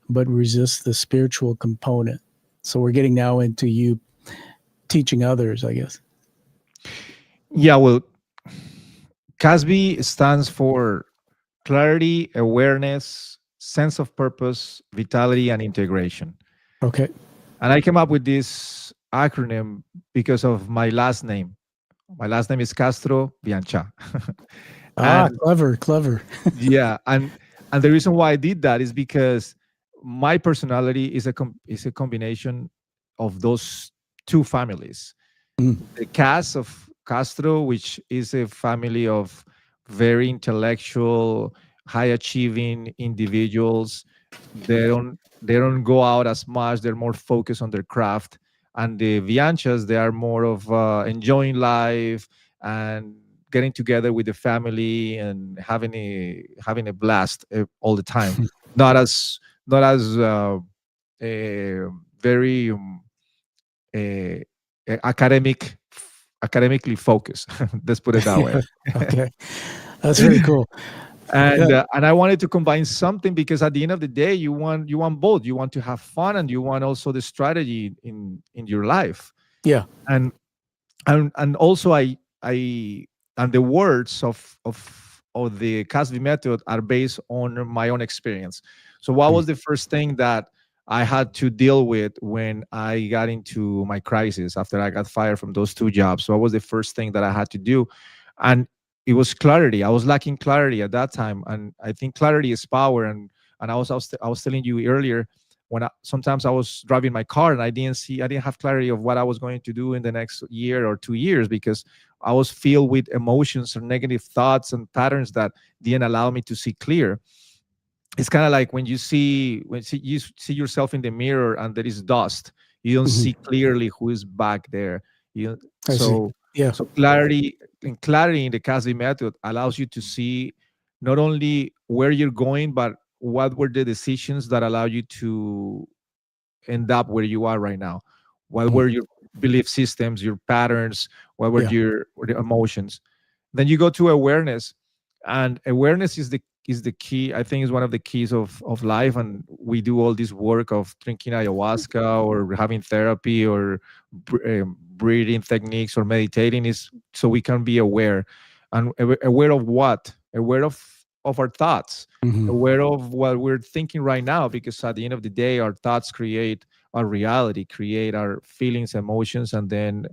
but resist the spiritual component? So, we're getting now into you teaching others, I guess. Yeah, well, CASB stands for clarity, awareness, sense of purpose, vitality, and integration. Okay. And I came up with this acronym because of my last name. My last name is Castro Biancha. Ah, And clever, clever. yeah, and the reason why I did that is because my personality is a combination of those two families. Mm. The cast of Castro, which is a family of very intellectual, high achieving individuals. They don't go out as much. They're more focused on their craft. And the Vianchas, they are more of enjoying life and getting together with the family and having a blast all the time. Not as a very uh, academic academically focused. Let's put it that way. Okay, that's very cool. and Yeah, and I wanted to combine something because at the end of the day, you want both. You want to have fun and you want also the strategy in your life. yeah, And and also I and the words of the Casvi method are based on my own experience. So what Mm. was the first thing that I had to deal with when I got into my crisis after I got fired from those two jobs? So what was the first thing that I had to do? And it was clarity. I was lacking clarity at that time, and I think clarity is power. And I was telling you earlier, when sometimes I was driving my car and I didn't have clarity of what I was going to do in the next year or 2 years, because I was filled with emotions or negative thoughts and patterns that didn't allow me to see clear. It's kind of like you see yourself in the mirror and there is dust. You don't Mhm. see clearly who is back there. You I see. so Yeah. so clarity in the Casey method allows you to see not only where you're going, but what were the decisions that allow you to end up where you are right now. What Mm. were your belief systems, your patterns? What were Yeah. were the emotions? Then you go to awareness, and awareness is the key. I think is one of the keys of life. And we do all this work of drinking ayahuasca or having therapy or breathing techniques or meditating, is so we can be aware. And aware of what? Aware of our thoughts, Mhm. aware of what we're thinking right now, because at the end of the day, our thoughts create our reality, create our feelings, emotions, and then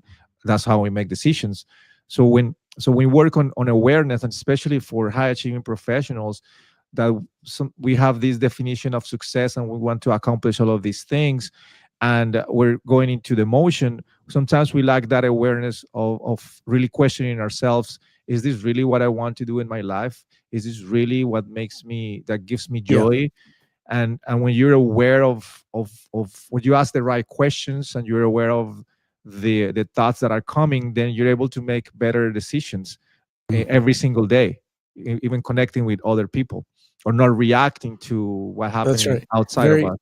that's how we make decisions. So we work on awareness, and especially for high achieving professionals, that we have this definition of success and we want to accomplish all of these things, and we're going into the motion. Sometimes we lack that awareness of really questioning ourselves. Is this really what I want to do in my life? Is this really what gives me Yeah. joy? And when you're aware of when you ask the right questions and you're aware of the thoughts that are coming, then you're able to make better decisions Mm. every single day, even connecting with other people or not reacting to what That's happening right. outside of Very us.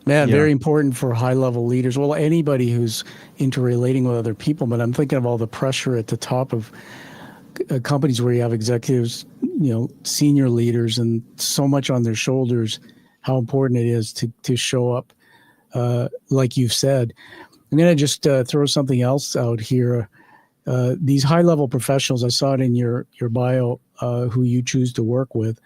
Man, Yeah. very important for high level leaders. Well, anybody who's interrelating with other people, but I'm thinking of all the pressure at the top of companies where you have executives, senior leaders, and so much on their shoulders, how important it is to show up, like you've said. I'm going to just throw something else out here. These high level professionals, I saw it in your bio, who you choose to work with.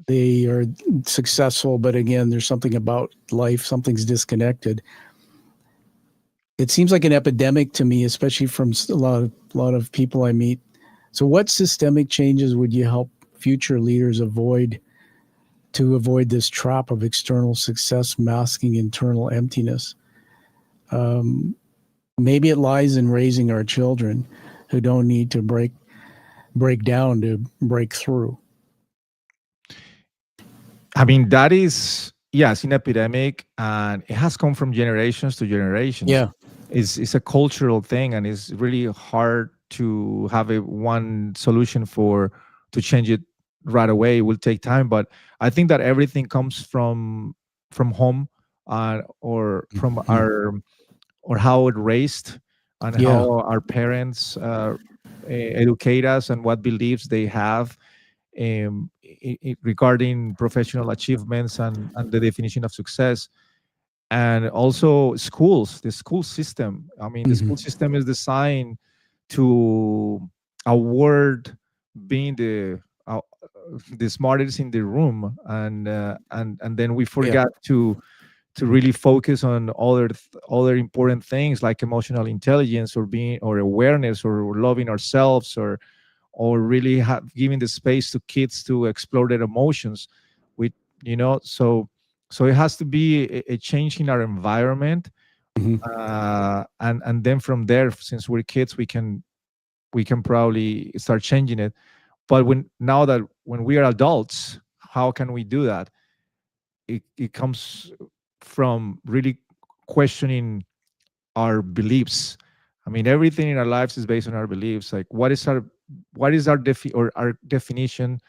They are successful, but again, there's something about life, something's disconnected. It seems like an epidemic to me, especially from a lot of people I meet. So, what systemic changes would you help future leaders avoid to avoid this trap of external success masking internal emptiness? Maybe it lies in raising our children who don't need to break down to break through. I mean, that is, yes, an epidemic, and it has come from generations to generations. Yeah. It's a cultural thing, and it's really hard to have a one solution for to change it right away. It will take time, but I think that everything comes from home, or from Mhm. our or how it raised and Yeah. how our parents educate us and what beliefs they have regarding professional achievements and the definition of success. And also schools, the school system. I mean, the Hmm. school system is designed to award being the smartest in the room, and then we Yeah. forgot to really focus on other important things like emotional intelligence or awareness or loving ourselves or really giving the space to kids to explore their emotions. So it has to be a change in our environment, Mhm. and then from there, since we're kids, we can probably start changing it. But now that when we are adults, how can we do that? It comes from really questioning our beliefs. I mean, everything in our lives is based on our beliefs. Like, or our definition,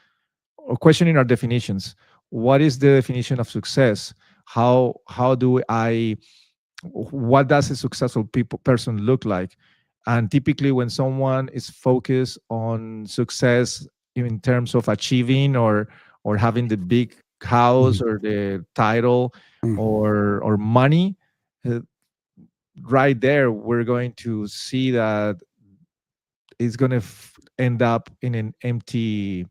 or questioning our definitions. What is the definition of success? How do I What does a successful person look like? And typically, when someone is focused on success in terms of achieving, or having the big house, Mhm. or the title, Mhm. or money, uh, right there, we're going to see that it's going to end up in an empty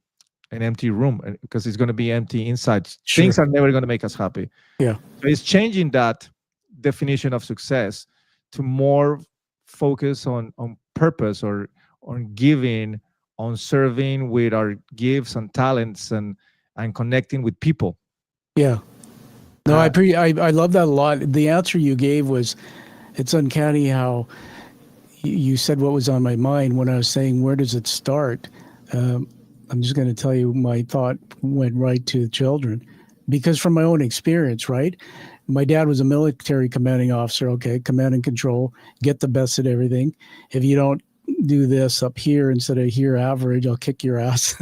room, because it's going to be empty inside. Things Sure. are never going to make us happy. Yeah. So it's changing that definition of success to more focus on purpose, or on giving, on serving with our gifts and talents, and connecting with people. Yeah. No, Uh, I love that a lot. The answer you gave was, it's uncanny how you said what was on my mind when I was saying, where does it start? Um, I'm just going to tell you, my thought went right to the children, because from my own experience, right? My dad was a military commanding officer. Okay, command and control, get the best at everything. If you don't do this up here instead of here average, I'll kick your ass.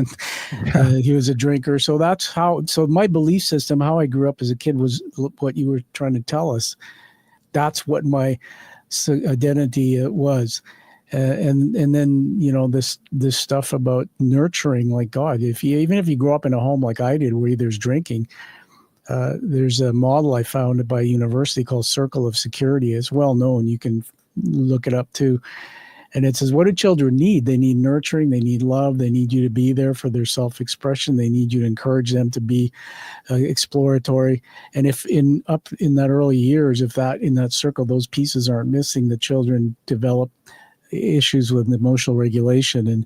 And he was a drinker. So that's how, so my belief system, how I grew up as a kid, was what you were trying to tell us. That's what my identity was. And then, this stuff about nurturing, like, God, even if you grow up in a home like I did where there's drinking, there's a model I found by a university called Circle of Security. It's well known. You can look it up too. And it says, what do children need? They need nurturing. They need love. They need you to be there for their self-expression. They need you to encourage them to be exploratory. And if up in that early years, if that in that circle, those pieces aren't missing, the children develop issues with emotional regulation and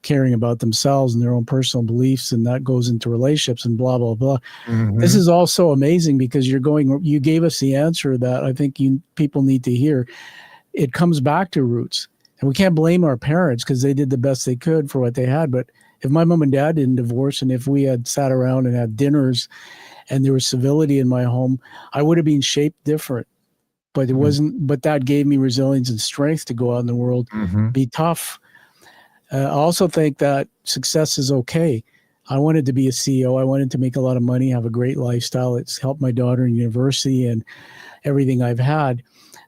caring about themselves and their own personal beliefs, and that goes into relationships and blah blah blah. This mhm. is also amazing because you gave us the answer that I think people need to hear. It comes back to roots, and we can't blame our parents because they did the best they could for what they had. But if my mom and dad didn't divorce, and if we had sat around and had dinners and there was civility in my home, I would have been shaped different. But it Mhm. wasn't. But that gave me resilience and strength to go out in the world, Mhm. be tough. I also think that success is okay. I wanted to be a CEO. I wanted to make a lot of money, have a great lifestyle. It's helped my daughter in university and everything I've had,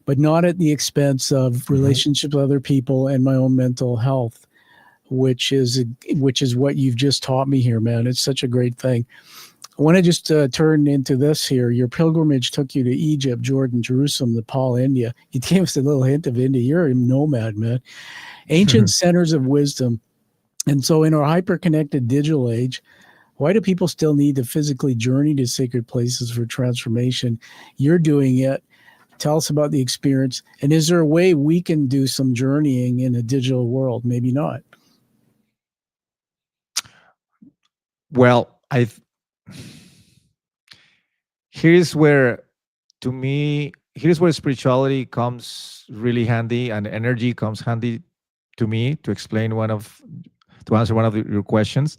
but not at the expense of Mhm. relationships with other people and my own mental health, which is what you've just taught me here, man. It's such a great thing. I want to just turn into this here. Your pilgrimage took you to Egypt, Jordan, Jerusalem, Nepal, India. You gave us a little hint of India. You're a nomad, man. Ancient centers of wisdom. And so, in our hyper-connected digital age, why do people still need to physically journey to sacred places for transformation? You're doing it. Tell us about the experience. And is there a way we can do some journeying in a digital world? Maybe not. Well, here's where, to me, here's where spirituality comes really handy, and energy comes handy to me, to explain to answer one of your questions.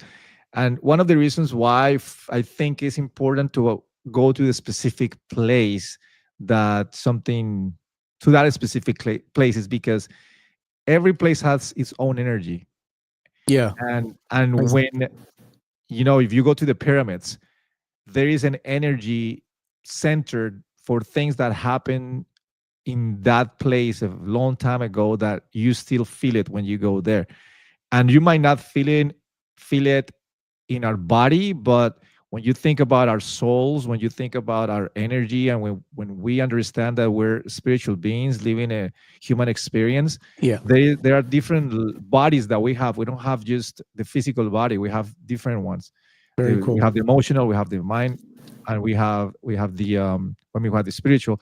And one of the reasons why I think it's important to go to the specific place, that something to that specific place, is because every place has its own energy. Yeah. And when, if you go to the pyramids, there is an energy centered for things that happen in that place a long time ago, that you still feel it when you go there. And you might not feel it in our body, but when you think about our souls, when you think about our energy, and when we understand that we're spiritual beings living a human experience, Yeah. there are different bodies that we have. We don't have just the physical body, we have different ones. Very We cool. have the emotional, we have the mind, and we have the when we have the spiritual.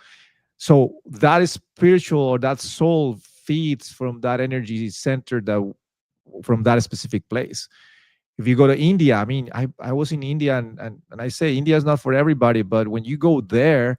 So that is spiritual, or that soul feeds from that energy center, that from that specific place. If you go to India, I mean, I was in India, and I say India is not for everybody, but when you go there,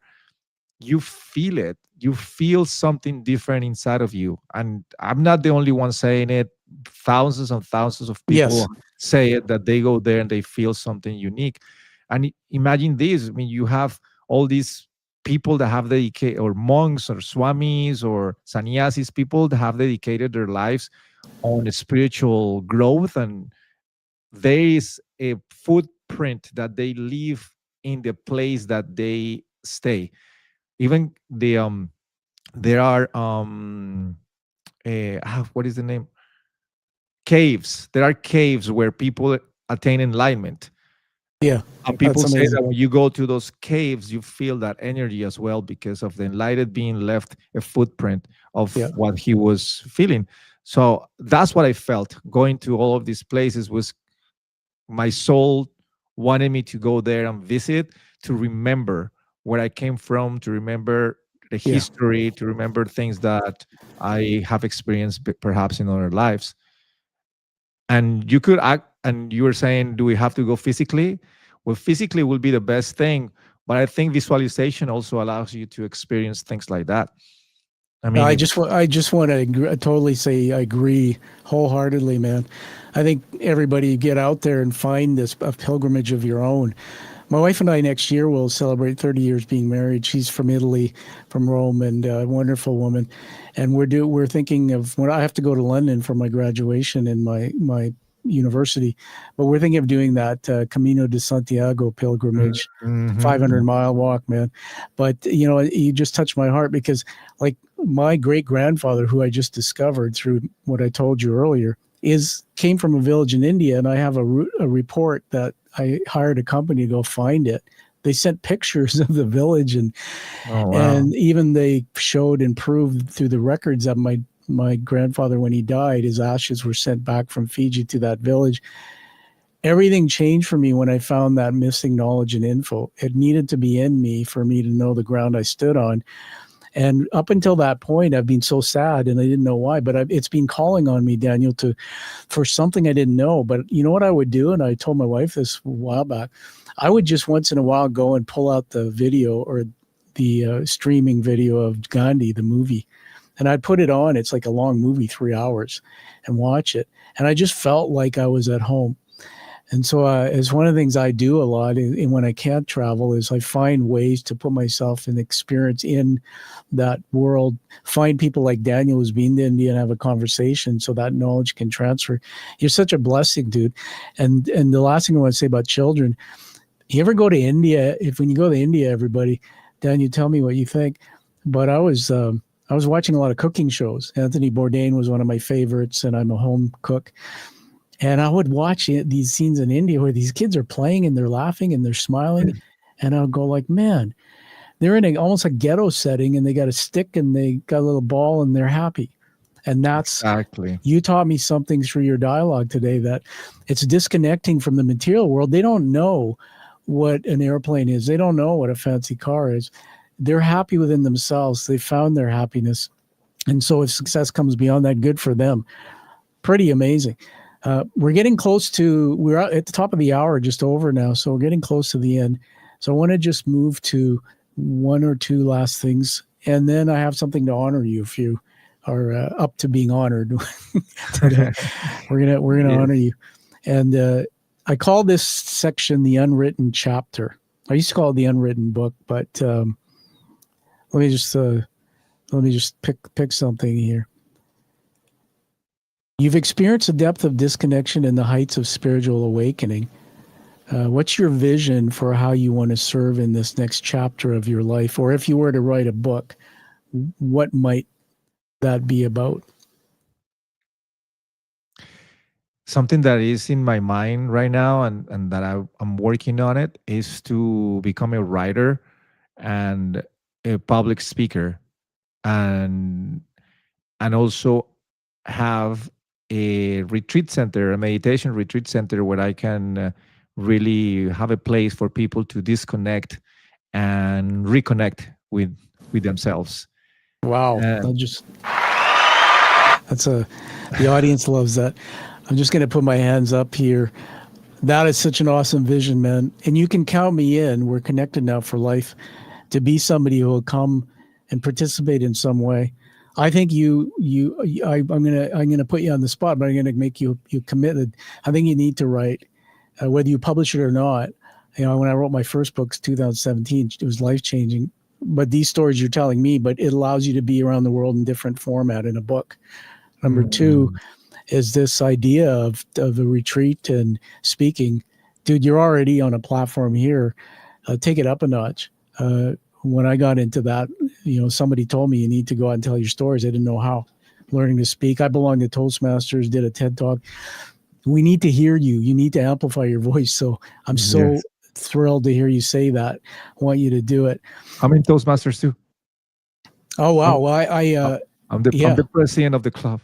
you feel it. You feel something different inside of you. And I'm not the only one saying it. Thousands and thousands of Yes. people say it, that they go there and they feel something unique. And imagine this. I mean, you have all these people that have dedicated, or monks or swamis or sannyasis, people that have dedicated their lives on spiritual growth, and there is a footprint that they leave in the place that they stay. Even there are what is the name, caves. There are caves where people attain enlightenment, Yeah. and people That's say amazing. that when you go to those caves, you feel that energy as well, because of the enlightened being left a footprint of Yeah. what he was feeling. So that's what I felt going to all of these places. Was my soul wanted me to go there and visit, to remember where I came from, to remember the Yeah. history, to remember things that I have experienced perhaps in other lives. And you could act, and you were saying, do we have to go physically? Well, physically will be the best thing, but I think visualization also allows you to experience things like that. I mean, I just want to totally say I agree wholeheartedly, man. I think everybody get out there and find this a pilgrimage of your own. My wife and I next year will celebrate 30 years being married. She's from Italy, from Rome, and a wonderful woman. And we're thinking of, when I have to go to London for my graduation in my university, but we're thinking of doing that Camino de Santiago pilgrimage, mhm. 500-mile walk, man. But you just touched my heart, because like my great grandfather, who I just discovered through what I told you earlier, came from a village in India, and I have a report that I hired a company to go find it. They sent pictures of the village, and Oh, wow. and even they showed and proved through the records that my grandfather, when he died, his ashes were sent back from Fiji to that village. Everything changed for me when I found that missing knowledge and info. It needed to be in me for me to know the ground I stood on. And up until that point, I've been so sad, and I didn't know why. But it's been calling on me, Daniel, for something I didn't know. But you know what I would do? And I told my wife this a while back. I would just once in a while go and pull out the video, or the streaming video of Gandhi, the movie, and I'd put it on. It's like a long movie, 3 hours, and watch it. And I just felt like I was at home. And so it's one of the things I do a lot when I can't travel, is I find ways to put myself in experience in that world, find people like Daniel who's been to India and have a conversation so that knowledge can transfer. You're such a blessing, dude. And the last thing I want to say about children, you ever go to India? When you go to India, everybody, Daniel, tell me what you think. But I was watching a lot of cooking shows. Anthony Bourdain was one of my favorites, and I'm a home cook. And I would watch these scenes in India where these kids are playing and they're laughing and they're smiling. And I'll go like, man, they're in almost a ghetto setting, and they got a stick and they got a little ball and they're happy. And that's, Exactly. you taught me something through your dialogue today, that it's disconnecting from the material world. They don't know what an airplane is. They don't know what a fancy car is. They're happy within themselves. They found their happiness. And so if success comes beyond that, good for them. Pretty amazing. We're getting close to, we're at the top of the hour, just over now. So we're getting close to the end. So I want to just move to one or two last things. And then I have something to honor you if you are up to being honored today. We're gonna Yes. honor you. And I call this section the unwritten chapter. I used to call it the unwritten book, but let me just pick something here. You've experienced a depth of disconnection and the heights of spiritual awakening. What's your vision for how you want to serve in this next chapter of your life? Or if you were to write a book, what might that be about? Something that is in my mind right now, and that I'm working on it, is to become a writer and a public speaker, and also have a retreat center, a meditation retreat center, where I can really have a place for people to disconnect and reconnect with themselves. Wow. Uh, The audience loves that. I'm just going to put my hands up here. That is such an awesome vision, man. And you can count me in. We're connected now for life to be somebody who will come and participate in some way. I think I'm gonna put you on the spot, but I'm gonna make you committed. I think you need to write, whether you publish it or not. You know, when I wrote my first book, 2017, it was life changing. But these stories you're telling me, but it allows you to be around the world in different format in a book. Number two Mm. is this idea of a retreat and speaking. Dude, you're already on a platform here. Take it up a notch. When I got into that, you know, somebody told me you need to go out and tell your stories. I didn't know how. Learning to speak. I belong to Toastmasters, did a TED Talk. We need to hear you. You need to amplify your voice. So I'm so Yes. thrilled to hear you say that. I want you to do it. I'm in Toastmasters too. Oh, wow. I'm, Well, I'm yeah, the president of the club.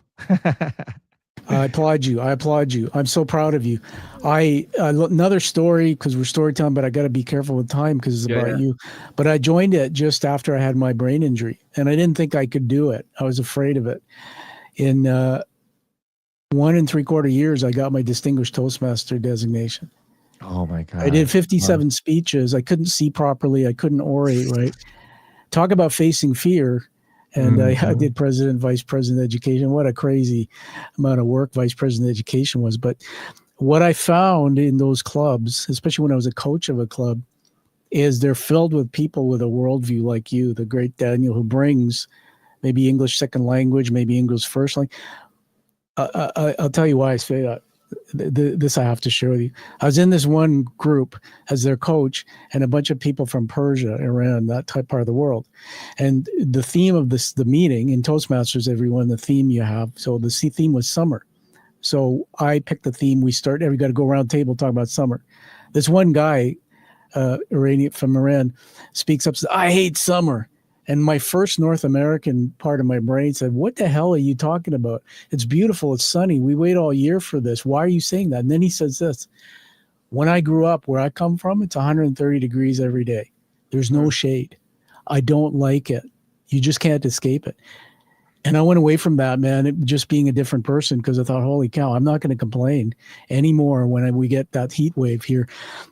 I applaud you. I applaud you. I'm so proud of you. Another story, because we're storytelling, but I got to be careful with time because it's Yeah, about yeah. you. But I joined it just after I had my brain injury, and I didn't think I could do it. I was afraid of it. In 1 3/4 years, I got my distinguished Toastmaster designation. Oh my I did God. Wow. 57 speeches. I couldn't see properly. I couldn't orate right. Talk about facing fear. And I Mhm. did president, vice president education. What a crazy amount of work vice president education was. But what I found in those clubs, especially when I was a coach of a club, is they're filled with people with a worldview like you, the great Daniel, who brings maybe English second language, maybe English first language. I'll tell you why I say that. This I have to share with you. I was in this one group as their coach, and a bunch of people from Persia, Iran, that type part of the world. And the theme of the meeting in Toastmasters, everyone, the theme you have. So the theme was summer. So I picked the theme. We got to go around the table talk about summer. This one guy, Iranian from Iran, speaks up, says, "I hate summer." And my first North American part of my brain said, "What the hell are you talking about? It's beautiful. It's sunny. We wait all year for this. Why are you saying that?" And then he says this: "When I grew up, where I come from, it's 130 degrees every day. There's no Mm. shade. I don't like it. You just can't escape it." And I went away from that, man, just being a different person because I thought, holy cow, I'm not going to complain anymore when we get that heat wave here.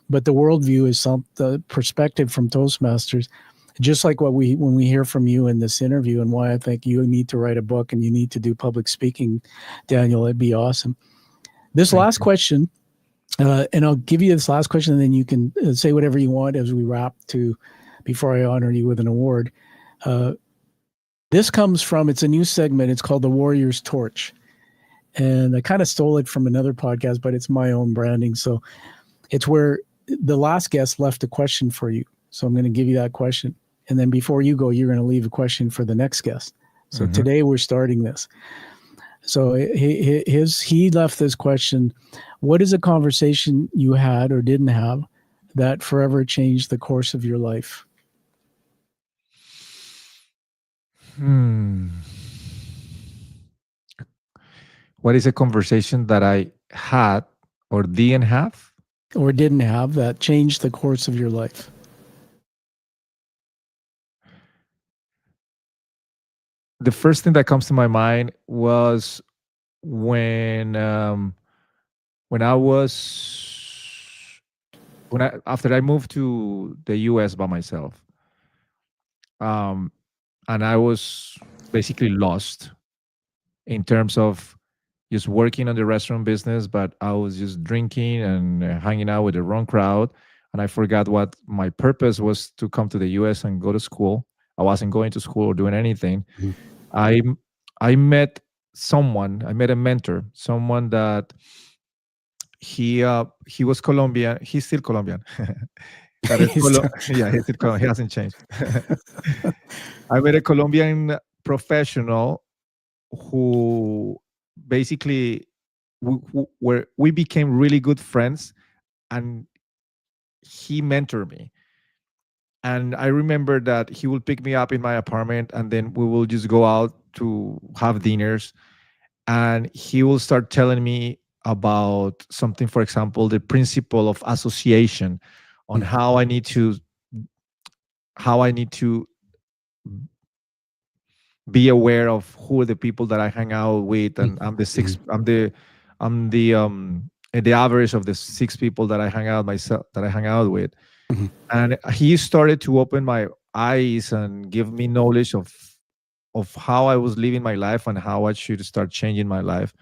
But the worldview is the perspective from Toastmasters, just like when we hear from you in this interview, and why I think you need to write a book and you need to do public speaking, Daniel. It'd be awesome. This Thank last you. question, and I'll give you this last question, and then you can say whatever you want as we wrap to before I honor you with an award. This comes from, it's a new segment. It's called The Warrior's Torch. And I kind of stole it from another podcast, but it's my own branding. So it's where the last guest left a question for you. So I'm going to give you that question. And then before you go, you're going to leave a question for the next guest. So Mhm. today we're starting this. So he left this question. What is a conversation you had or didn't have that forever changed the course of your life? Hmm. What is a conversation that I had or didn't have? Or didn't have that changed the course of your life? The first thing that comes to my mind was when um, when I was when I after I moved to the U.S. by myself, um, and I was basically lost in terms of just working on the restaurant business, but I was just drinking and hanging out with the wrong crowd. And I forgot what my purpose was to come to the US and go to school. I wasn't going to school or doing anything. Mhm. I I met I met a mentor, someone that he was Colombian. He's still Colombian. That is yeah, he's still Colombian. He hasn't changed. I met a Colombian professional who basically where we became really good friends, and he mentored me. And I remember that he would pick me up in my apartment, and then we will just go out to have dinners, and he will start telling me about something, for example, the principle of association, on how I need to be aware of who are the people that I hang out with, and I'm the the average of the 6 people that I hang out with. Mhm. And he started to open my eyes and give me knowledge of how I was living my life and how I should start changing my life.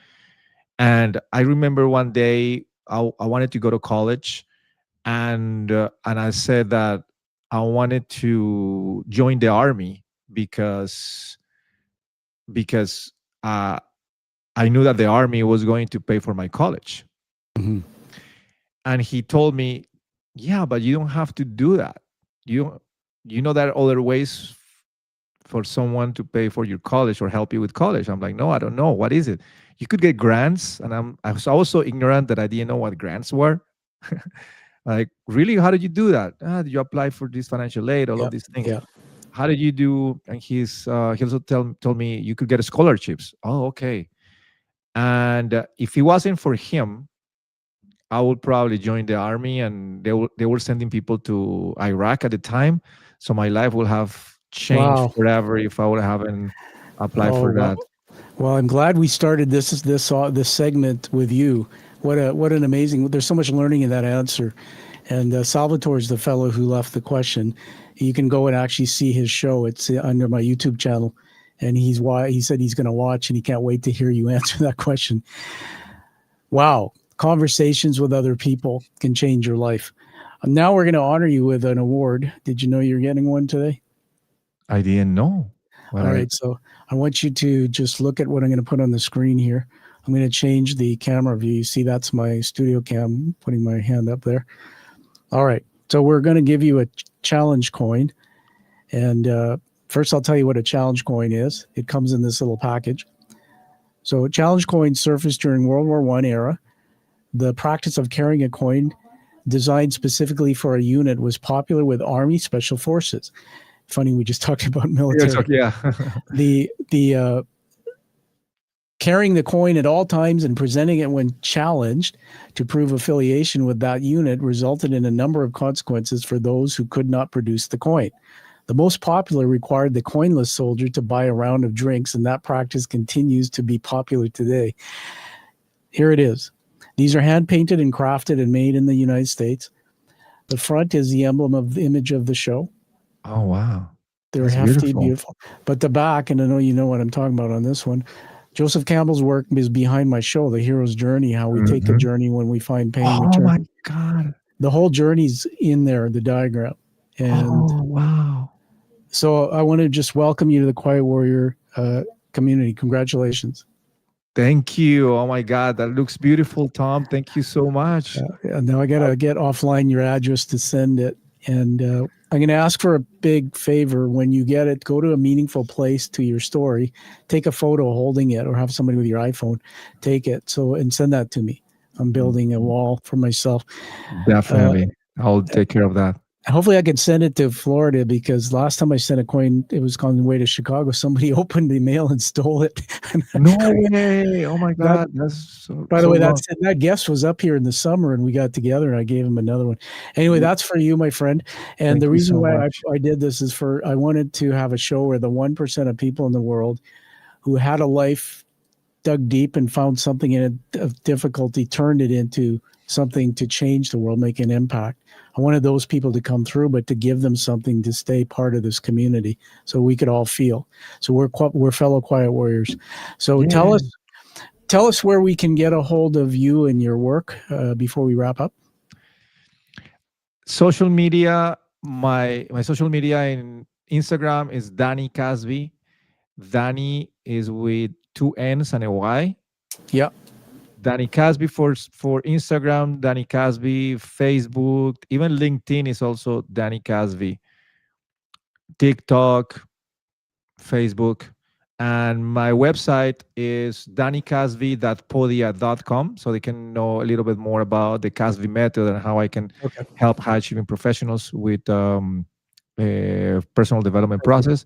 And I remember one day I wanted to go to college, and I said that I wanted to join the army because uh, I knew that the army was going to pay for my college. Mhm. And he told me, "Yeah, but you don't have to do that. You you know there are other ways for someone to pay for your college or help you with college." I'm like, "No, I don't know. What is it?" You could get grants, and I was also ignorant that I didn't know what grants were. Like, really, how did you do that? Did you apply for this financial aid? All Yeah. of these things. Yeah. How did you do? And he also told me you could get scholarships. Oh, okay. And if it wasn't for him, I would probably join the army, and they were sending people to Iraq at the time. So my life will have changed Wow. forever if I would haven't applied Oh for well. that. Well, I'm glad we started this segment with you. What an amazing. There's so much learning in that answer. And Salvatore's the fellow who left the question. You can go and actually see his show. It's under my YouTube channel, and he said he's going to watch, and he can't wait to hear you answer that question. Wow, conversations with other people can change your life. Now we're going to honor you with an award. Did you know you're getting one today? I didn't know. All right, so I want you to just look at what I'm going to put on the screen here. I'm going to change the camera view. You see, that's my studio cam, putting my hand up there. All right, so we're going to give you a challenge coin. And first, I'll tell you what a challenge coin is. It comes in this little package. So a challenge coin surfaced during World War I era. The practice of carrying a coin designed specifically for a unit was popular with Army Special Forces. Funny, we just talked about military. Yeah. The carrying the coin at all times and presenting it when challenged to prove affiliation with that unit resulted in a number of consequences for those who could not produce the coin. The most popular required the coinless soldier to buy a round of drinks, and that practice continues to be popular today. Here it is. These are hand-painted and crafted and made in the United States. The front is the emblem of the image of the show. Oh, wow. They're That's hefty, beautiful. beautiful. But the back, and I know you know what I'm talking about on this one, Joseph Campbell's work is behind my show, The Hero's Journey, how we take a journey when we find pain. Oh, my God. The whole journey's in there, the diagram. And Oh, wow. so I want to just welcome you to the Quiet Warrior community. Congratulations. Thank you. Oh, my God. That looks beautiful, Tom. Thank you so much. Now I got to get offline your address to send it. And I'm going to ask for a big favor. When you get it, go to a meaningful place to your story, take a photo holding it, or have somebody with your iPhone take it. And send that to me. I'm building a wall for myself. Definitely. I'll take care of that. Hopefully I can send it to Florida, because last time I sent a coin, it was on the way to Chicago. Somebody opened the mail and stole it. No way. Oh, my God. By the way, that guest was up here in the summer, and we got together, and I gave him another one. Anyway, that's for you, my friend. And Thank the you reason so why much. I did this is I wanted to have a show where the 1% of people in the world who had a life, dug deep and found something in it of difficulty, turned it into something to change the world, make an impact. I wanted those people to come through, but to give them something to stay part of this community so we could all feel. So we're fellow Quiet Warriors. So Yeah. tell us where we can get a hold of you and your work before we wrap up. Social media, my social media in Instagram is Danny Casby. Danny is with 2 N's and a Y. Yeah. Danny Casby for Instagram, Danny Casby, Facebook, even LinkedIn is also Danny Casby, TikTok, Facebook, and my website is dannycasby.podia.com, so they can know a little bit more about the Casby method and how I can help high achieving professionals with personal development process.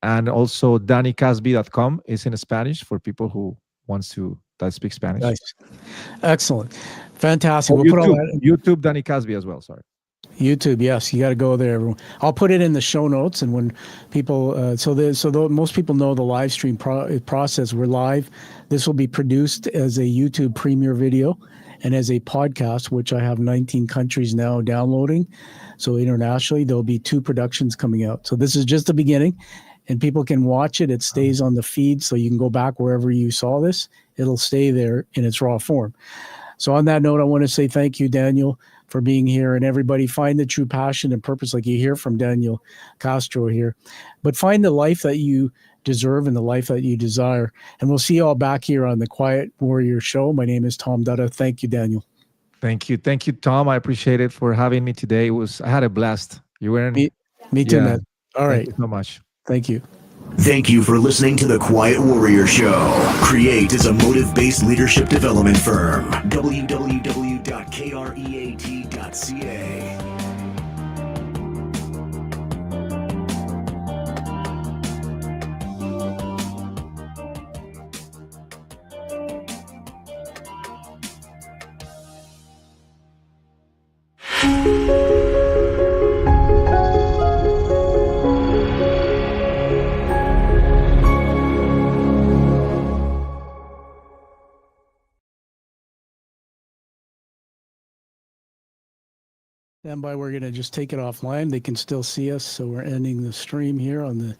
And also dannycasby.com is in Spanish for people who that speak Spanish. Nice. Excellent. Fantastic. We'll put all that YouTube Danny Casby as well. Sorry. YouTube, yes, you got to go there, everyone. I'll put it in the show notes, and when people, most people know the live stream process. We're live. This will be produced as a YouTube premiere video, and as a podcast, which I have 19 countries now downloading. So internationally, there'll be 2 productions coming out. So this is just the beginning, and people can watch it. It stays on the feed, so you can go back wherever you saw this. It'll stay there in its raw form. So on that note, I want to say thank you, Daniel, for being here. And everybody, find the true passion and purpose, like you hear from Daniel Castro here. But find the life that you deserve and the life that you desire. And we'll see you all back here on the Quiet Warrior Show. My name is Tom Dutta. Thank you, Daniel. Thank you, Tom. I appreciate it for having me today. I had a blast. You were Me too, man. All right. Thank you so much. Thank you. Thank you for listening to the Quiet Warrior Show. Create is a motive-based leadership development firm. www.kreat.ca. Stand by. We're going to just take it offline. They can still see us. So we're ending the stream here on the